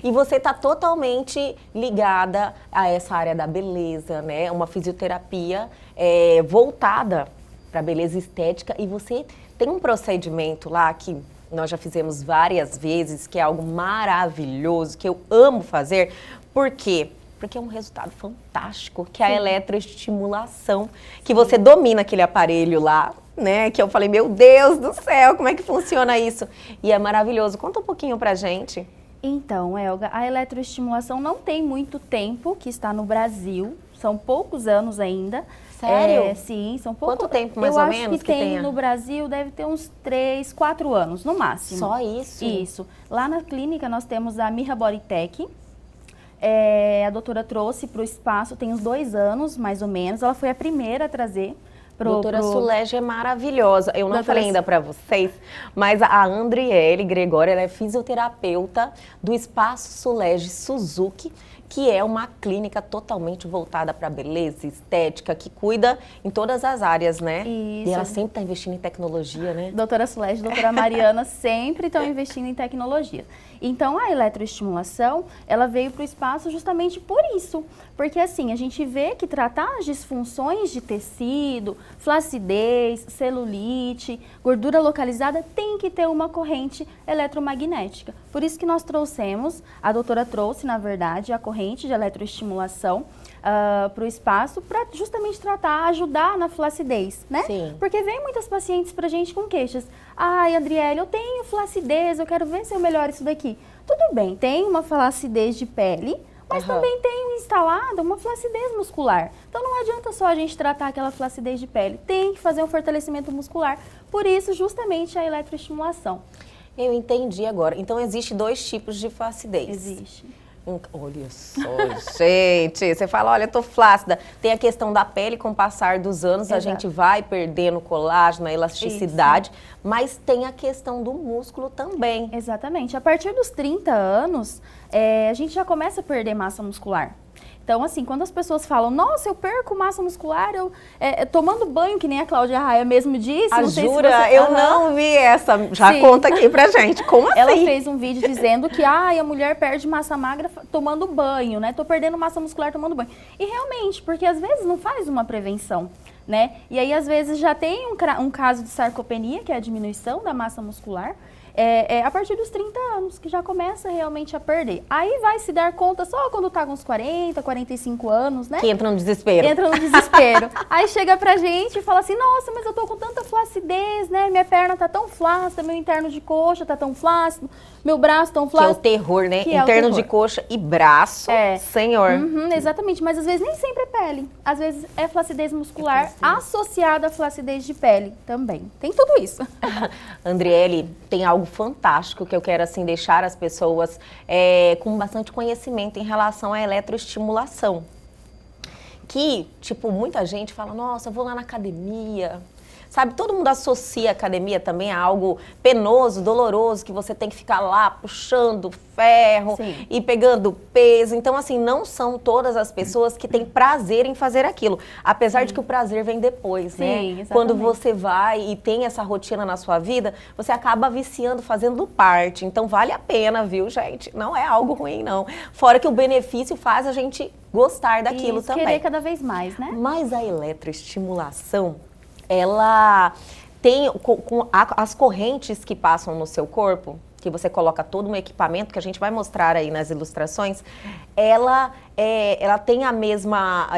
E você está totalmente ligada a essa área da beleza, né? Uma fisioterapia voltada para a beleza estética. E você tem um procedimento lá que nós já fizemos várias vezes, que é algo maravilhoso, que eu amo fazer. Por quê? Porque é um resultado fantástico, que é a eletroestimulação, que você domina aquele aparelho lá, né? Que eu falei, meu Deus do céu, como é que funciona isso? E é maravilhoso. Conta um pouquinho pra gente. Então, Elga, a eletroestimulação não tem muito tempo que está no Brasil, são poucos anos ainda. Sério? Sim, são poucos. Quanto tempo mais ou menos? Eu acho que tem no Brasil, deve ter uns 3, 4 anos, no máximo. Só isso? Isso. Lá na clínica nós temos a Mirra Bodytech. A doutora trouxe para o espaço, tem uns 2 anos, mais ou menos. Ela foi a primeira a trazer. Doutora Sulege é maravilhosa. Eu não falei ainda para vocês, mas a Andriele Gregório, ela é fisioterapeuta do Espaço Sulege Suzuki, que é uma clínica totalmente voltada para beleza, estética, que cuida em todas as áreas, né? Isso. E ela sempre está investindo em tecnologia, né? Doutora Sulege, doutora Mariana sempre estão investindo em tecnologia. Então, a eletroestimulação, ela veio para o espaço justamente por isso. Porque, assim, a gente vê que tratar as disfunções de tecido, flacidez, celulite, gordura localizada, tem que ter uma corrente eletromagnética. Por isso que nós trouxemos, a doutora trouxe, na verdade, a corrente de eletroestimulação para o espaço para justamente tratar, ajudar na flacidez, né? Sim. Porque vem muitas pacientes pra gente com queixas. Ai, Andriele, eu tenho flacidez, eu quero ver se eu melhoro isso daqui. Tudo bem, tem uma flacidez de pele, mas também tem instalada uma flacidez muscular. Então não adianta só a gente tratar aquela flacidez de pele, tem que fazer um fortalecimento muscular. Por isso, justamente, a eletroestimulação. Eu entendi agora. Então, existe 2 tipos de flacidez. Existe. Olha só, gente, você fala, olha, eu tô flácida. Tem a questão da pele, com o passar dos anos, a gente vai perdendo colágeno, a elasticidade, mas tem a questão do músculo também. Exatamente. A partir dos 30 anos, a gente já começa a perder massa muscular. Então, assim, quando as pessoas falam, nossa, eu perco massa muscular, tomando banho, que nem a Cláudia Raia mesmo disse. Ah, não sei jura? Se você... Eu não vi essa. Já Sim. Conta aqui pra gente. Como assim? Ela fez um vídeo dizendo que a mulher perde massa magra tomando banho, né? Tô perdendo massa muscular tomando banho. E realmente, porque às vezes não faz uma prevenção, né? E aí, às vezes, já tem um caso de sarcopenia, que é a diminuição da massa muscular, a partir dos 30 anos, que já começa realmente a perder. Aí vai se dar conta só quando tá com uns 40, 45 anos, né? Que entra no desespero. Entra no desespero. Aí chega pra gente e fala assim, nossa, mas eu tô com tanta flacidez, né? Minha perna tá tão flácida, meu interno de coxa tá tão flácido, meu braço tão flácido. Que é o terror, né? Que é o Interno terror. de coxa e braço, senhor. Exatamente, mas às vezes nem sempre é pele. Às vezes é flacidez muscular associada à flacidez de pele também. Tem tudo isso. Andriele, tem algo fantástico que eu quero assim deixar as pessoas com bastante conhecimento em relação à eletroestimulação. Que, tipo, muita gente fala, nossa, eu vou lá na academia, sabe? Todo mundo associa a academia também a algo penoso, doloroso, que você tem que ficar lá puxando ferro Sim. e pegando peso. Então, assim, não são todas as pessoas que têm prazer em fazer aquilo. Apesar de que o prazer vem depois, Sim, né? exatamente. Quando você vai e tem essa rotina na sua vida, você acaba viciando, fazendo parte. Então, vale a pena, viu, gente? Não é algo ruim, não. Fora que o benefício faz a gente gostar daquilo Isso, também. querer cada vez mais, né? Mas a eletroestimulação, ela tem as correntes que passam no seu corpo, que você coloca todo um equipamento, que a gente vai mostrar aí nas ilustrações, ela tem a mesma,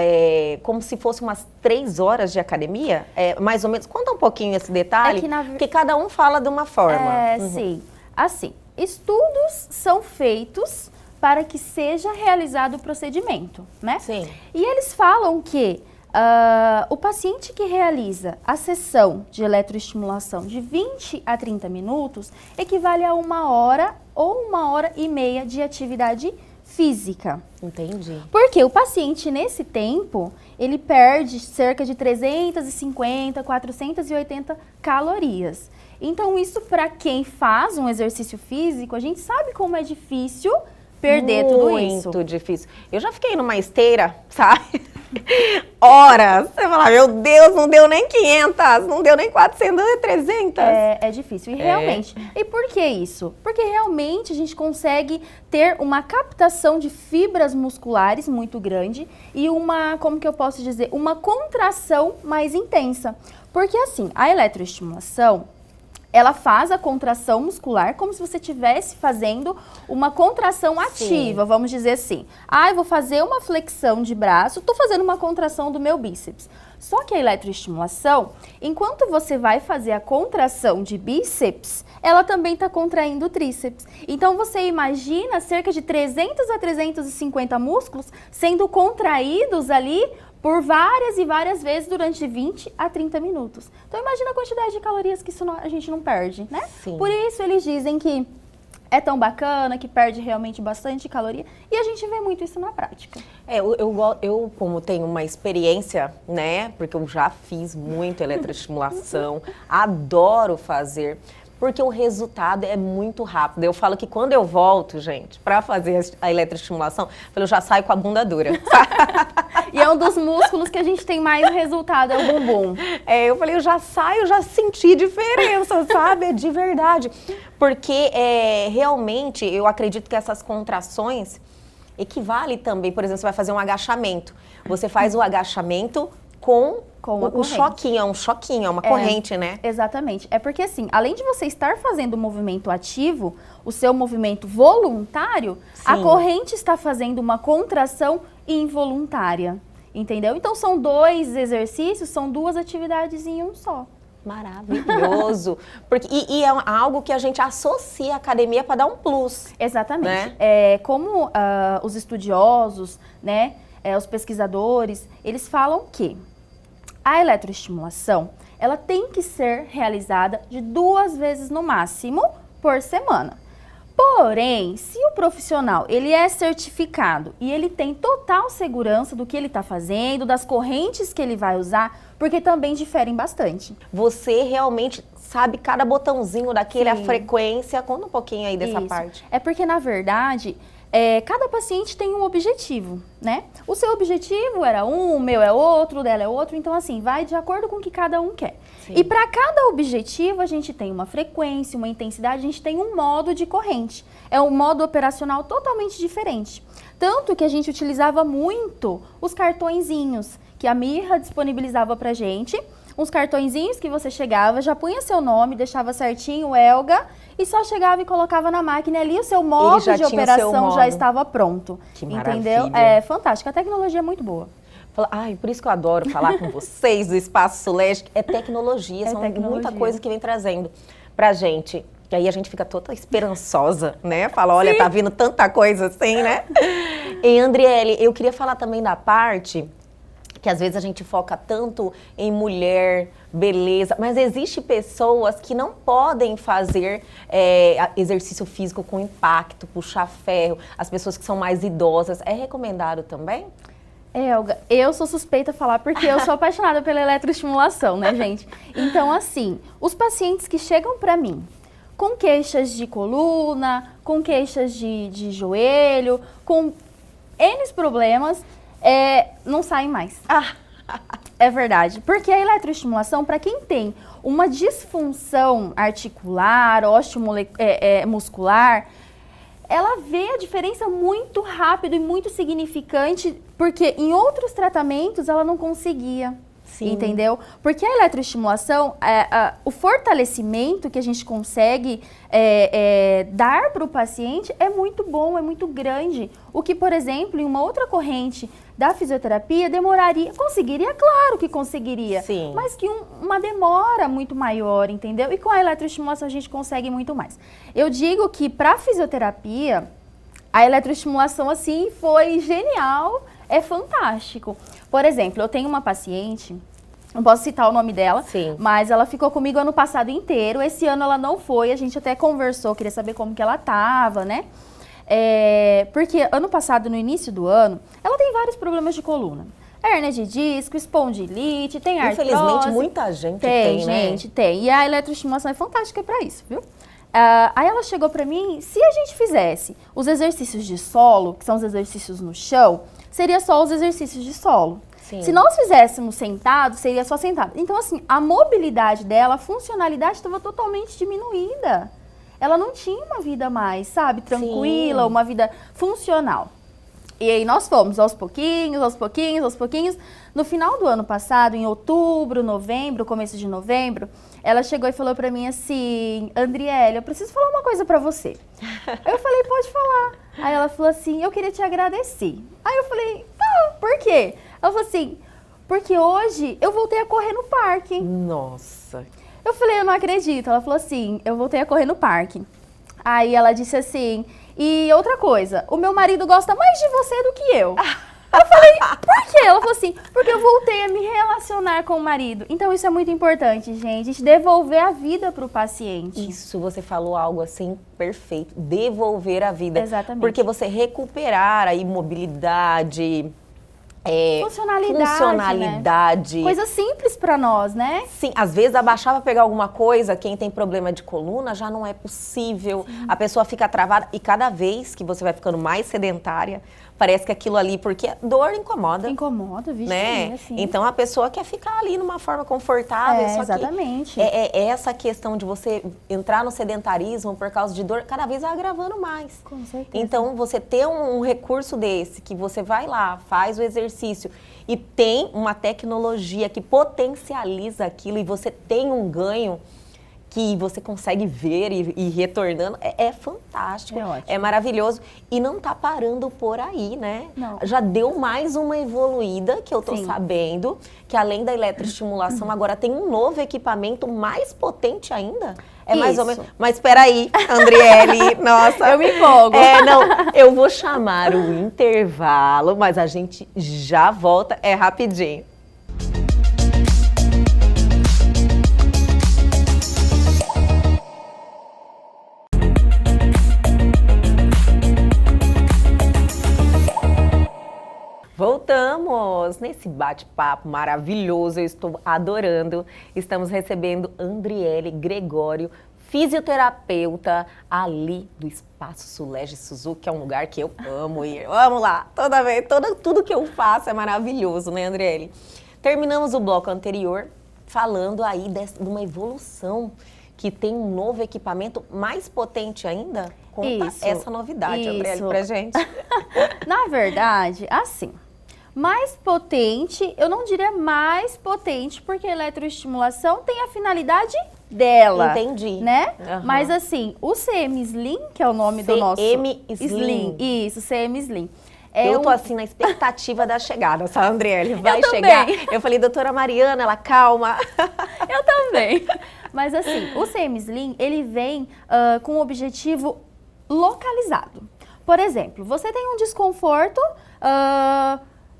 como se fosse umas 3 horas de academia, mais ou menos. Conta um pouquinho esse detalhe, porque cada um fala de uma forma. Sim. Assim, estudos são feitos para que seja realizado o procedimento, né? Sim. E eles falam que o paciente que realiza a sessão de eletroestimulação de 20 a 30 minutos equivale a 1 hora ou 1h30 de atividade física. Entendi. Porque o paciente, nesse tempo, ele perde cerca de 350, 480 calorias. Então, isso para quem faz um exercício físico, a gente sabe como é difícil perder tudo isso. Muito difícil. Eu já fiquei numa esteira, sabe? Horas. Você fala, meu Deus, não deu nem 500, não deu nem 400, 300. É difícil. E realmente. E por que isso? Porque realmente a gente consegue ter uma captação de fibras musculares muito grande e uma, como que eu posso dizer, uma contração mais intensa. Porque assim, a eletroestimulação, ela faz a contração muscular como se você estivesse fazendo uma contração ativa, vamos dizer assim. Eu vou fazer uma flexão de braço, estou fazendo uma contração do meu bíceps. Só que a eletroestimulação, enquanto você vai fazer a contração de bíceps, ela também está contraindo o tríceps. Então, você imagina cerca de 300 a 350 músculos sendo contraídos ali por várias e várias vezes durante 20 a 30 minutos. Então, imagina a quantidade de calorias que a gente não perde, né? Sim. Por isso, eles dizem que é tão bacana, que perde realmente bastante caloria. E a gente vê muito isso na prática. Eu como tenho uma experiência, né? Porque eu já fiz muito eletroestimulação, adoro fazer. Porque o resultado é muito rápido. Eu falo que quando eu volto, gente, para fazer a eletroestimulação, eu já saio com a bunda dura. E é um dos músculos que a gente tem mais resultado, é o bumbum. Eu falei, eu já saio, já senti diferença, sabe? É de verdade. Porque realmente eu acredito que essas contrações equivalem também, por exemplo, você vai fazer um agachamento. Você faz o agachamento com o choquinho, é uma corrente, né? Exatamente. É porque assim, além de você estar fazendo o movimento ativo, o seu movimento voluntário, a corrente está fazendo uma contração involuntária, entendeu? Então são 2 exercícios, são 2 atividades em um só. Maravilhoso. E é algo que a gente associa à academia para dar um plus. Exatamente. Né? Como os estudiosos, né, os pesquisadores, eles falam que a eletroestimulação, ela tem que ser realizada de 2 vezes no máximo por semana. Porém, se o profissional ele é certificado e ele tem total segurança do que ele está fazendo, das correntes que ele vai usar, porque também diferem bastante. Você realmente sabe cada botãozinho daquele, a frequência. Conta um pouquinho aí dessa parte. É porque, na verdade, cada paciente tem um objetivo, né? O seu objetivo era um, o meu é outro, o dela é outro. Então, assim, vai de acordo com o que cada um quer. Sim. E para cada objetivo, a gente tem uma frequência, uma intensidade, a gente tem um modo de corrente. É um modo operacional totalmente diferente. Tanto que a gente utilizava muito os cartõezinhos que a Mirra disponibilizava pra gente. Uns cartõezinhos que você chegava, já punha seu nome, deixava certinho, Elga, e só chegava e colocava na máquina ali, o seu modo de operação já estava pronto. Que entendeu? maravilha. É fantástico, a tecnologia é muito boa. Por isso que eu adoro falar com vocês do Espaço Suleste. É tecnologia, muita coisa que vem trazendo pra gente. E aí a gente fica toda esperançosa, né? Fala, olha, tá vindo tanta coisa assim, né? E Andriele, eu queria falar também da parte que às vezes a gente foca tanto em mulher, beleza, mas existe pessoas que não podem fazer exercício físico com impacto, puxar ferro, as pessoas que são mais idosas. É recomendado também? Elga, eu sou suspeita a falar porque eu sou apaixonada pela eletroestimulação, né, gente? Então, assim, os pacientes que chegam pra mim com queixas de coluna, com queixas de joelho, com N problemas, não saem mais. É verdade, porque a eletroestimulação, para quem tem uma disfunção articular, muscular, ela vê a diferença muito rápido e muito significante, porque em outros tratamentos ela não conseguia. Sim. Entendeu? Porque a eletroestimulação, o fortalecimento que a gente consegue dar para o paciente é muito bom, é muito grande. O que, por exemplo, em uma outra corrente da fisioterapia conseguiria, claro que conseguiria, sim, mas que uma demora muito maior, entendeu? E com a eletroestimulação a gente consegue muito mais. Eu digo que para a fisioterapia, a eletroestimulação assim foi genial, é fantástico. Por exemplo, eu tenho uma paciente, não posso citar o nome dela, sim, mas ela ficou comigo ano passado inteiro. Esse ano ela não foi, a gente até conversou, queria saber como que ela tava, né? Porque ano passado, no início do ano, ela tem vários problemas de coluna. Hérnia de disco, espondilite, tem artrose. Infelizmente, muita gente tem, né? Gente, tem. E a eletroestimulação é fantástica para isso, viu? Aí ela chegou para mim, se a gente fizesse os exercícios de solo, que são os exercícios no chão, seria só os exercícios de solo. Sim. Se nós fizéssemos sentado, seria só sentado. Então, assim, a mobilidade dela, a funcionalidade estava totalmente diminuída. Ela não tinha uma vida mais, sabe, tranquila, sim, uma vida funcional. E aí nós fomos aos pouquinhos, aos pouquinhos, aos pouquinhos. No final do ano passado, em outubro, novembro, começo de novembro, ela chegou e falou pra mim assim, Andriele, eu preciso falar uma coisa pra você. Aí eu falei, pode falar. Aí ela falou assim, eu queria te agradecer. Aí eu falei, tá, por quê? Ela falou assim, porque hoje eu voltei a correr no parque. Nossa. Eu falei, eu não acredito. Ela falou assim, eu voltei a correr no parque. Aí ela disse assim, e outra coisa, o meu marido gosta mais de você do que eu. Eu falei, por quê? Ela falou assim, porque eu voltei a me relacionar com o marido. Então isso é muito importante, gente, a gente devolver a vida pro paciente. Isso, você falou algo assim perfeito, devolver a vida. Exatamente. Porque você recuperar a imobilidade, funcionalidade. Né? Coisa simples pra nós, né? Sim, às vezes abaixar para pegar alguma coisa, quem tem problema de coluna já não é possível. Sim. A pessoa fica travada e cada vez que você vai ficando mais sedentária, parece que aquilo ali, porque dor incomoda. Incomoda, vixe, né? Assim. Então a pessoa quer ficar ali numa forma confortável. Só exatamente. Que é essa questão de você entrar no sedentarismo por causa de dor, cada vez vai agravando mais. Com certeza. Então você ter um recurso desse, que você vai lá, faz o exercício e tem uma tecnologia que potencializa aquilo e você tem um ganho que você consegue ver e retornando, é fantástico, é maravilhoso. E não tá parando por aí, né? Não. Já deu mais uma evoluída, que eu tô sabendo, que além da eletroestimulação, agora tem um novo equipamento mais potente ainda. É mais ou menos. Mas espera aí, Andriele, nossa. Eu me empolgo. Não, eu vou chamar o intervalo, mas a gente já volta, é rapidinho. Voltamos nesse bate-papo maravilhoso, eu estou adorando. Estamos recebendo Andriele Gregório, fisioterapeuta ali do Espaço Sulege Suzuki, que é um lugar que eu amo ir. Vamos lá, toda vez, tudo que eu faço é maravilhoso, né, Andriele? Terminamos o bloco anterior falando aí de uma evolução que tem um novo equipamento mais potente ainda. Conta essa novidade, Andriele, pra gente. Na verdade, assim, mais potente, eu não diria mais potente, porque a eletroestimulação tem a finalidade dela. Entendi. Né? Uhum. Mas assim, o CM Slim, que é o nome do nosso... CM Slim. Isso, CM Slim. Eu tô assim na expectativa da chegada, essa Andriele vai chegar. Eu falei, doutora Mariana, ela calma. Eu também. Mas assim, o CM Slim, ele vem com um objetivo localizado. Por exemplo, você tem um desconforto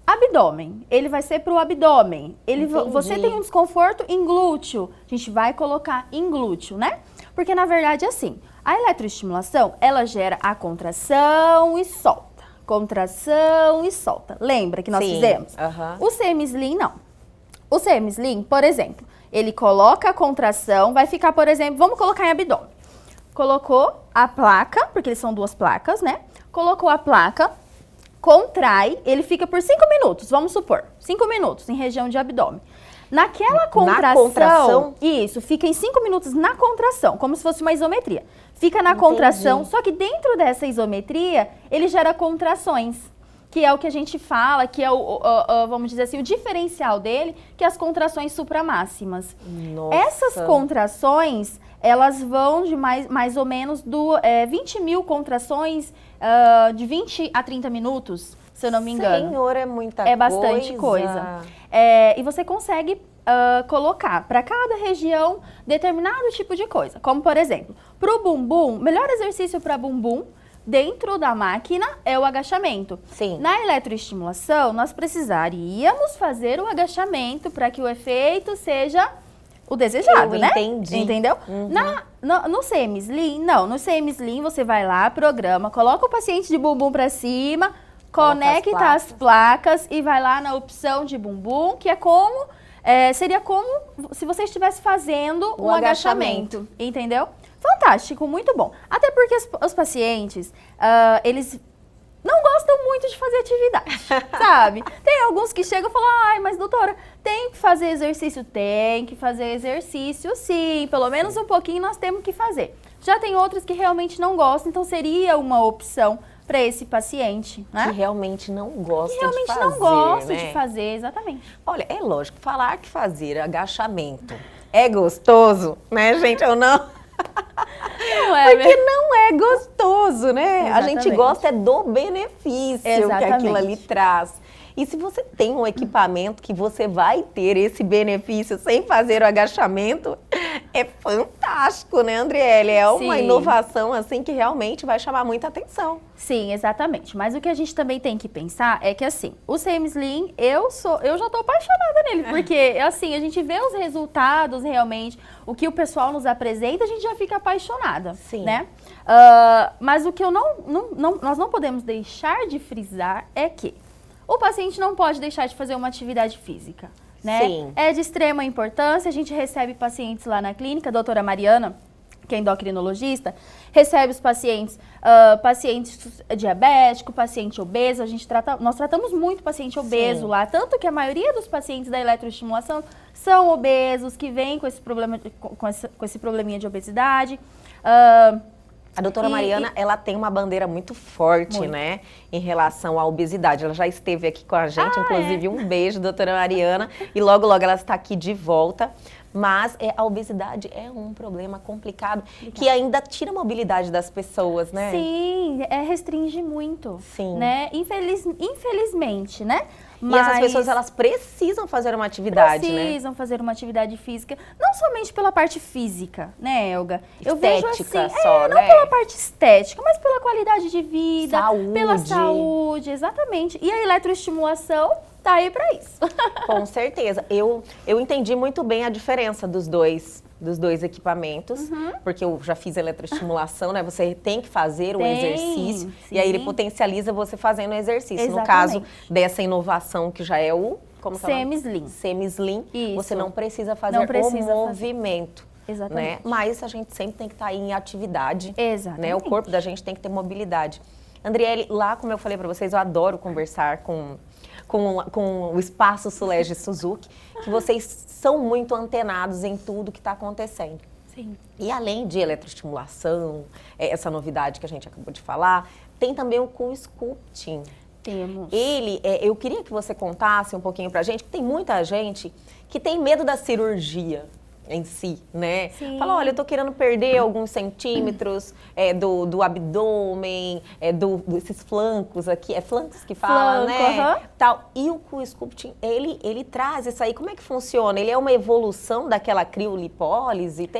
abdômen, ele vai ser para o abdômen. Você tem um desconforto em glúteo, a gente vai colocar em glúteo, né? Porque na verdade assim, a eletroestimulação, ela gera a contração e solta. contração e solta. Lembra que nós Sim. fizemos? O semi-slim, não. O semi-slim, por exemplo, ele coloca a contração, vai ficar, por exemplo, vamos colocar em abdômen. Colocou a placa, porque eles são 2 placas, né? Colocou a placa, contrai, ele fica por 5 minutos, vamos supor, 5 minutos em região de abdômen. Naquela contração, isso, fica em 5 minutos na contração, como se fosse uma isometria. Fica na contração, só que dentro dessa isometria, ele gera contrações, que é o que a gente fala, que é vamos dizer assim, o diferencial dele, que é as contrações supramáximas. Nossa. Essas contrações, elas vão de mais ou menos 20 mil contrações de 20 a 30 minutos, se eu não me engano. Senhor, é muita coisa. É bastante coisa. E você consegue colocar para cada região determinado tipo de coisa. Como, por exemplo, para o bumbum, o melhor exercício para bumbum dentro da máquina é o agachamento. Sim. Na eletroestimulação, nós precisaríamos fazer o agachamento para que o efeito seja o desejado, né? Entendi. Entendeu? No semi-slim, não. No semi-slim, você vai lá, programa, coloca o paciente de bumbum para cima, conecta as placas e vai lá na opção de bumbum, que é como... seria como se você estivesse fazendo um agachamento, entendeu? Fantástico, muito bom. Até porque os pacientes, eles não gostam muito de fazer atividade, sabe? Tem alguns que chegam e falam, ai, mas doutora, tem que fazer exercício? Tem que fazer exercício, sim. Pelo menos um pouquinho nós temos que fazer. Já tem outros que realmente não gostam, então seria uma opção para esse paciente, né? Que realmente não gosta de fazer, Que realmente não gosta né? de fazer, exatamente. Olha, é lógico, falar que fazer agachamento é gostoso, né, gente, ou não? Não é, porque não é gostoso, né? Exatamente. A gente gosta do benefício que aquilo ali Exatamente. traz. E se você tem um equipamento que você vai ter esse benefício sem fazer o agachamento, é fantástico, né, Andriele? É uma Sim. inovação, assim, que realmente vai chamar muita atenção. Sim, exatamente. Mas o que a gente também tem que pensar é que, assim, o semi-slim, eu já tô apaixonada nele, porque, assim, a gente vê os resultados realmente, o que o pessoal nos apresenta, a gente já fica apaixonada, Sim. né? Mas o que nós não podemos deixar de frisar é que o paciente não pode deixar de fazer uma atividade física, né? Sim. É de extrema importância, a gente recebe pacientes lá na clínica, a doutora Mariana, que é endocrinologista, recebe os pacientes, pacientes diabéticos, paciente obeso, nós tratamos muito paciente obeso lá, tanto que a maioria dos pacientes da eletroestimulação são obesos, que vêm com esse problema, com esse probleminha de obesidade. A doutora Mariana, ela tem uma bandeira muito forte, Muito. né, em relação à obesidade. Ela já esteve aqui com a gente, inclusive um beijo, doutora Mariana, e logo, logo ela está aqui de volta. Mas a obesidade é um problema complicado, que ainda tira a mobilidade das pessoas, né? Sim, restringe muito, Sim. né? Infelizmente, né? E essas pessoas, elas precisam fazer uma atividade, né? Precisam fazer uma atividade física, não somente pela parte física, né, Elga? Eu vejo Estética assim, só, não né? pela parte estética, mas pela qualidade de vida, Saúde. pela saúde, exatamente. E a eletroestimulação tá aí para isso. Com certeza. Eu entendi muito bem a diferença dos dois equipamentos, porque eu já fiz eletroestimulação, né? Você tem que fazer o exercício, sim. e aí ele potencializa você fazendo o exercício. No Exatamente. caso dessa inovação que já é o... Como que é o nome? Semi-slim. Semi-slim, Isso. você não precisa fazer Não precisa o fazer. movimento. Exatamente. Né? Mas a gente sempre tem que estar em atividade. Exatamente. Né? O corpo da gente tem que ter mobilidade. Andriele, lá, como eu falei para vocês, eu adoro conversar com o Espaço Sulege Suzuki, que vocês são muito antenados em tudo que está acontecendo. Sim. E além de eletroestimulação, essa novidade que a gente acabou de falar, tem também o CoolSculpting. Temos. Eu queria que você contasse um pouquinho pra gente, que tem muita gente que tem medo da cirurgia em si, né? Sim. Fala, olha, eu tô querendo perder alguns centímetros do abdômen, desses flancos aqui, é flancos que fala, Flanco, né? Tal. E o CoolSculpting, ele traz isso aí, como é que funciona? Ele é uma evolução daquela criolipólise?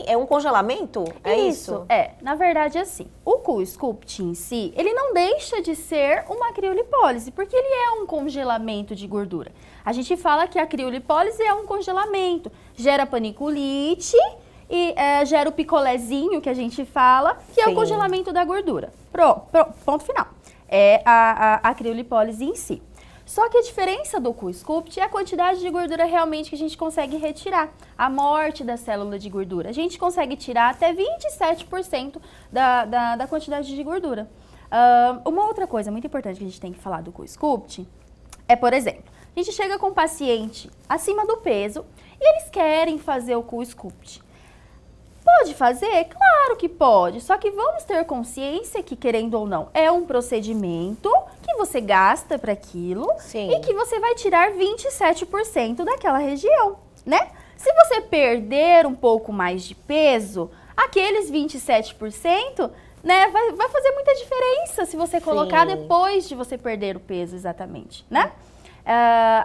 É um congelamento? É isso? Na verdade, assim, o CoolSculpting em si, ele não deixa de ser uma criolipólise, porque ele é um congelamento de gordura. A gente fala que a criolipólise é um congelamento, gera paniculite e gera o picolézinho que a gente fala, que é o Sim. congelamento da gordura. Ponto final. é a criolipólise em si. Só que a diferença do CoolSculpt é a quantidade de gordura realmente que a gente consegue retirar. A morte da célula de gordura. A gente consegue tirar até 27% da quantidade de gordura. Uma outra coisa muito importante que a gente tem que falar do CoolSculpt é, por exemplo, a gente chega com um paciente acima do peso e eles querem fazer o CoolSculpt. Pode fazer? Claro que pode, só que vamos ter consciência que, querendo ou não, é um procedimento que você gasta para aquilo e que você vai tirar 27% daquela região, né? Se você perder um pouco mais de peso, aqueles 27%, né, vai fazer muita diferença se você colocar depois de você perder o peso, exatamente, né?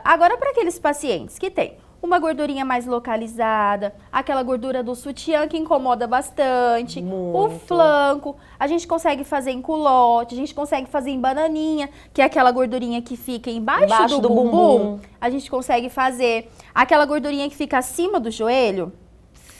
Agora, para aqueles pacientes que têm uma gordurinha mais localizada, aquela gordura do sutiã que incomoda bastante, o flanco, a gente consegue fazer em culote, a gente consegue fazer em bananinha, que é aquela gordurinha que fica embaixo do bumbum. A gente consegue fazer aquela gordurinha que fica acima do joelho.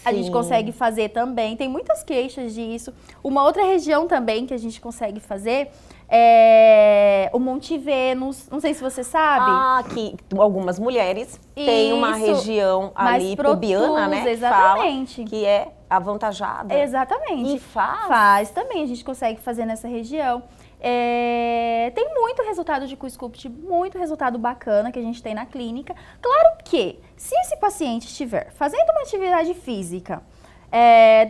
A gente consegue fazer também, tem muitas queixas disso. Uma outra região também que a gente consegue fazer é o Monte Vênus, não sei se você sabe. Que algumas mulheres têm uma região ali pubiana, né? Exatamente. Que é avantajada. Exatamente. E faz também, a gente consegue fazer nessa região. Tem muito resultado de CoolSculpt, muito resultado bacana que a gente tem na clínica. Claro que, se esse paciente estiver fazendo uma atividade física,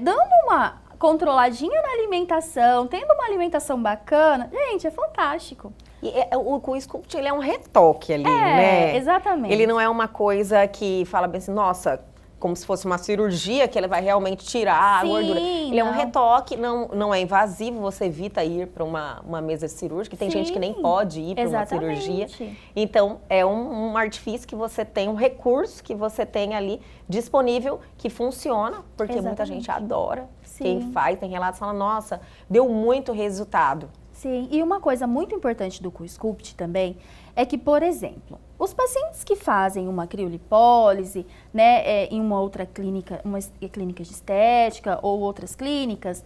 dando uma controladinha na alimentação, tendo uma alimentação bacana, gente, é fantástico. E o CoolSculpt, ele é um retoque ali, né? Exatamente. Ele não é uma coisa que fala bem assim, nossa, como se fosse uma cirurgia, que ele vai realmente tirar a gordura. Ele é um retoque, não é invasivo, você evita ir para uma mesa cirúrgica. Tem gente que nem pode ir para uma cirurgia. Então, é um artifício que você tem, um recurso que você tem ali disponível, que funciona, porque muita gente adora. Quem faz, tem relatos, fala, nossa, deu muito resultado. Sim, e uma coisa muito importante do CoolSculpt também é que, por exemplo, os pacientes que fazem uma criolipólise, né, em uma outra clínica, uma clínica de estética ou outras clínicas,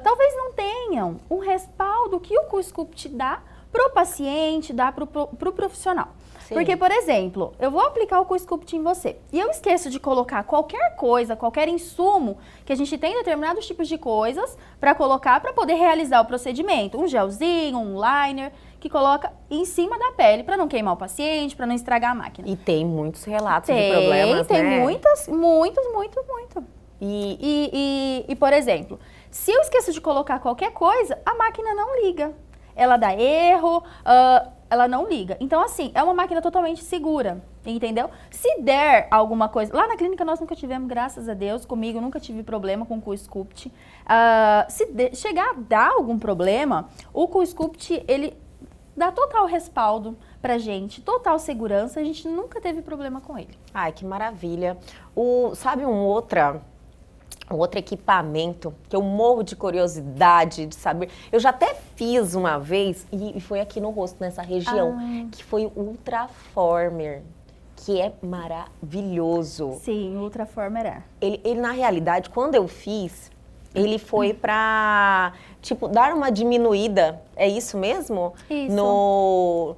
talvez não tenham um respaldo que o CoolSculpt dá para o paciente, dá para o profissional. Porque, por exemplo, eu vou aplicar o CoolSculpt em você e eu esqueço de colocar qualquer coisa, qualquer insumo que a gente tem determinados tipos de coisas para colocar para poder realizar o procedimento. Um gelzinho, um liner, que coloca em cima da pele para não queimar o paciente, para não estragar a máquina. E tem muitos relatos de problemas, tem né? muito. E, por exemplo, se eu esqueço de colocar qualquer coisa, a máquina não liga. Ela dá erro, ela não liga. Então, assim, é uma máquina totalmente segura, entendeu? Se der alguma coisa... Lá na clínica nós nunca tivemos, graças a Deus, comigo nunca tive problema com o CoolSculpt. Se chegar a dar algum problema, o CoolSculpt, ele dá total respaldo pra gente, total segurança, a gente nunca teve problema com ele. Ai, que maravilha. Sabe um outro equipamento que eu morro de curiosidade de saber. Eu já até fiz uma vez, e foi aqui no rosto, nessa região, que foi o Ultraformer, que é maravilhoso. Sim, o Ultraformer é. Ele, na realidade, quando eu fiz, ele foi pra, tipo, dar uma diminuída, é isso mesmo? Isso.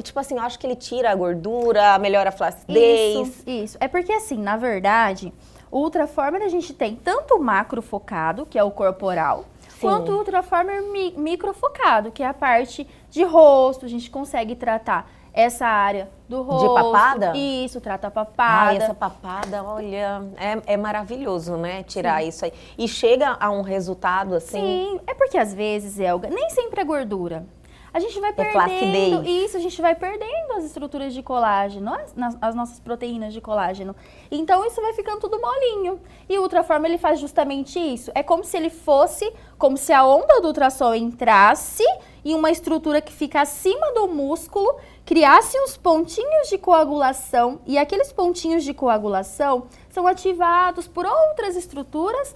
Tipo assim, eu acho que ele tira a gordura, melhora a flacidez. Isso. É porque, assim, na verdade... O Ultraformer a gente tem tanto o macro focado, que é o corporal, quanto o Ultraformer micro focado, que é a parte de rosto. A gente consegue tratar essa área do rosto. De papada? Isso, trata a papada. Ai, essa papada, olha, é maravilhoso, né? Tirar isso aí. E chega a um resultado assim? Sim, é porque às vezes, Elga, nem sempre é gordura. A gente vai perdendo, flacidez. Isso, a gente vai perdendo as estruturas de colágeno, as nossas proteínas de colágeno. Então, isso vai ficando tudo molinho. E o Ultraformer, ele faz justamente isso. É como se ele fosse, como se a onda do ultrassom entrasse em uma estrutura que fica acima do músculo, criasse uns pontinhos de coagulação, e aqueles pontinhos de coagulação são ativados por outras estruturas,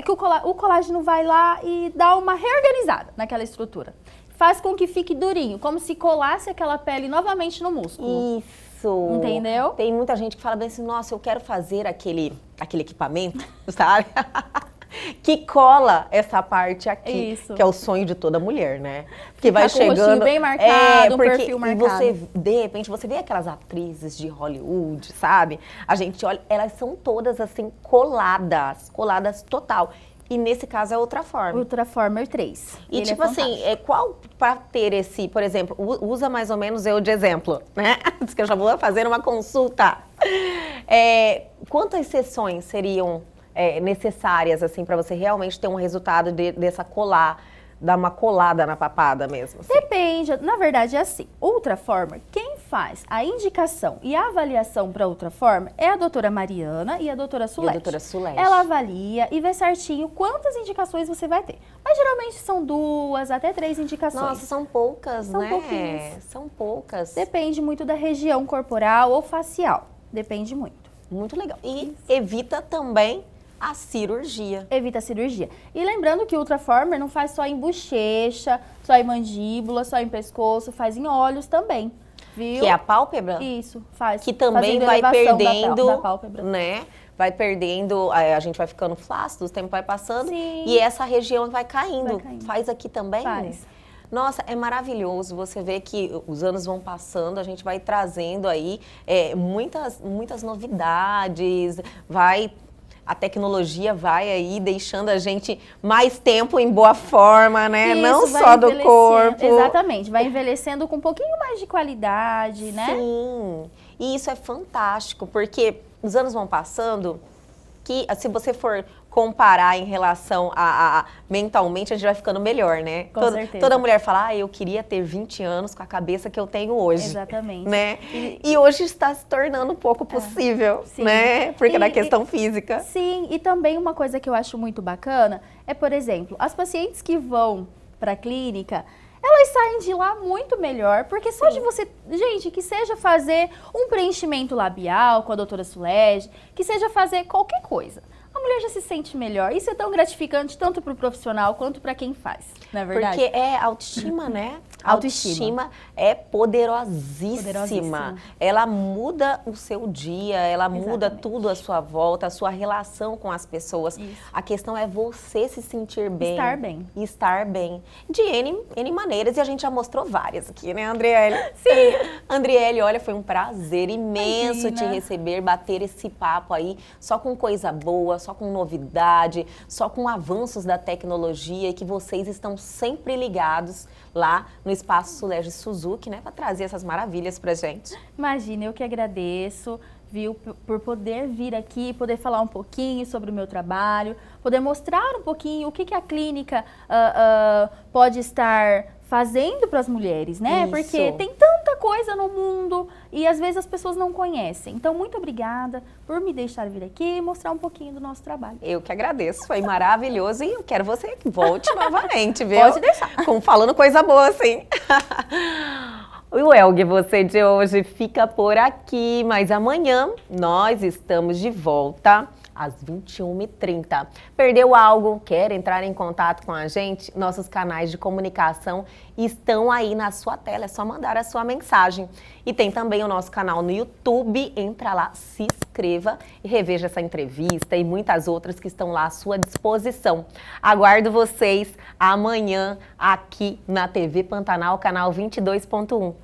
que o colágeno vai lá e dá uma reorganizada naquela estrutura. Faz com que fique durinho, como se colasse aquela pele novamente no músculo. Isso. Entendeu? Tem muita gente que fala bem assim, nossa, eu quero fazer aquele equipamento, sabe? que cola essa parte aqui, Isso. que é o sonho de toda mulher, né? Que Ficar vai com o rostinho chegando, bem marcado, um porque, perfil e marcado. você, de repente, você vê aquelas atrizes de Hollywood, sabe? A gente olha, elas são todas assim coladas total. E nesse caso é outra forma. Ultraformer 3. E Ele tipo é assim, fantástico. qual para ter esse, por exemplo, usa mais ou menos eu de exemplo, né? Diz que eu já vou fazer uma consulta. Quantas sessões seriam necessárias assim para você realmente ter um resultado dessa dar uma colada na papada mesmo? Assim? Depende, na verdade é assim, Ultraformer, quem faz a indicação e a avaliação para Ultraformer é a doutora Mariana e a doutora Sulete. doutora Sulete. Ela avalia e vê certinho quantas indicações você vai ter. Mas geralmente são 2 até 3 indicações. Nossa, são poucas, São né? pouquinhas. São poucas. Depende muito da região corporal ou facial, depende muito. Muito legal. E evita também a cirurgia. Evita a cirurgia. E lembrando que o Ultraformer não faz só em bochecha, só em mandíbula, só em pescoço, faz em olhos também, viu? Que é a pálpebra? Isso, faz. Que também fazendo vai elevação perdendo, da pálpebra. né? Vai perdendo, a gente vai ficando flácido, o tempo vai passando. Sim. E essa região vai caindo. Vai caindo. Faz aqui também? Faz. Nossa, é maravilhoso você ver que os anos vão passando, a gente vai trazendo aí muitas novidades, a tecnologia vai aí deixando a gente mais tempo em boa forma, né? Isso, Não vai só do envelhecendo. corpo. Exatamente, vai envelhecendo com um pouquinho mais de qualidade, né? Sim, e isso é fantástico, porque os anos vão passando, que se você for comparar em relação a mentalmente, a gente vai ficando melhor, né? Com certeza. Toda mulher fala, eu queria ter 20 anos com a cabeça que eu tenho hoje. Exatamente. Né? E hoje está se tornando um pouco possível, sim. né? Porque na questão física. Sim, e também uma coisa que eu acho muito bacana é, por exemplo, as pacientes que vão para a clínica, elas saem de lá muito melhor, porque só de você, gente, que seja fazer um preenchimento labial com a doutora Sulege, que seja fazer qualquer coisa, a mulher já se sente melhor. Isso é tão gratificante tanto para o profissional quanto para quem faz, não é verdade? Porque é autoestima, né? Autoestima. É poderosíssima. Poderosíssima. Ela muda o seu dia, ela muda Exatamente. tudo à sua volta, a sua relação com as pessoas. Isso. A questão é você se sentir bem. Estar bem. Estar bem. De N maneiras, e a gente já mostrou várias aqui, né, Andriele? Sim. Andriele, olha, foi um prazer imenso Imagina. te receber, bater esse papo aí, só com coisa boa, só com novidade, só com avanços da tecnologia, e que vocês estão sempre ligados lá no Espaço Sulege Suzuki, né, para trazer essas maravilhas pra gente. Imagina, eu que agradeço, viu, por poder vir aqui, poder falar um pouquinho sobre o meu trabalho, poder mostrar um pouquinho o que a clínica pode estar fazendo para as mulheres, né? Isso. Porque tem tanta coisa no mundo e às vezes as pessoas não conhecem. Então, muito obrigada por me deixar vir aqui e mostrar um pouquinho do nosso trabalho. Eu que agradeço, foi maravilhoso e eu quero você que volte novamente, viu? Pode deixar. Falando coisa boa, assim. O Elgue, você de hoje fica por aqui, mas amanhã nós estamos de volta às 21h30. Perdeu algo? Quer entrar em contato com a gente? Nossos canais de comunicação estão aí na sua tela, é só mandar a sua mensagem. E tem também o nosso canal no YouTube, entra lá, se inscreva e reveja essa entrevista e muitas outras que estão lá à sua disposição. Aguardo vocês amanhã aqui na TV Pantanal, canal 22.1.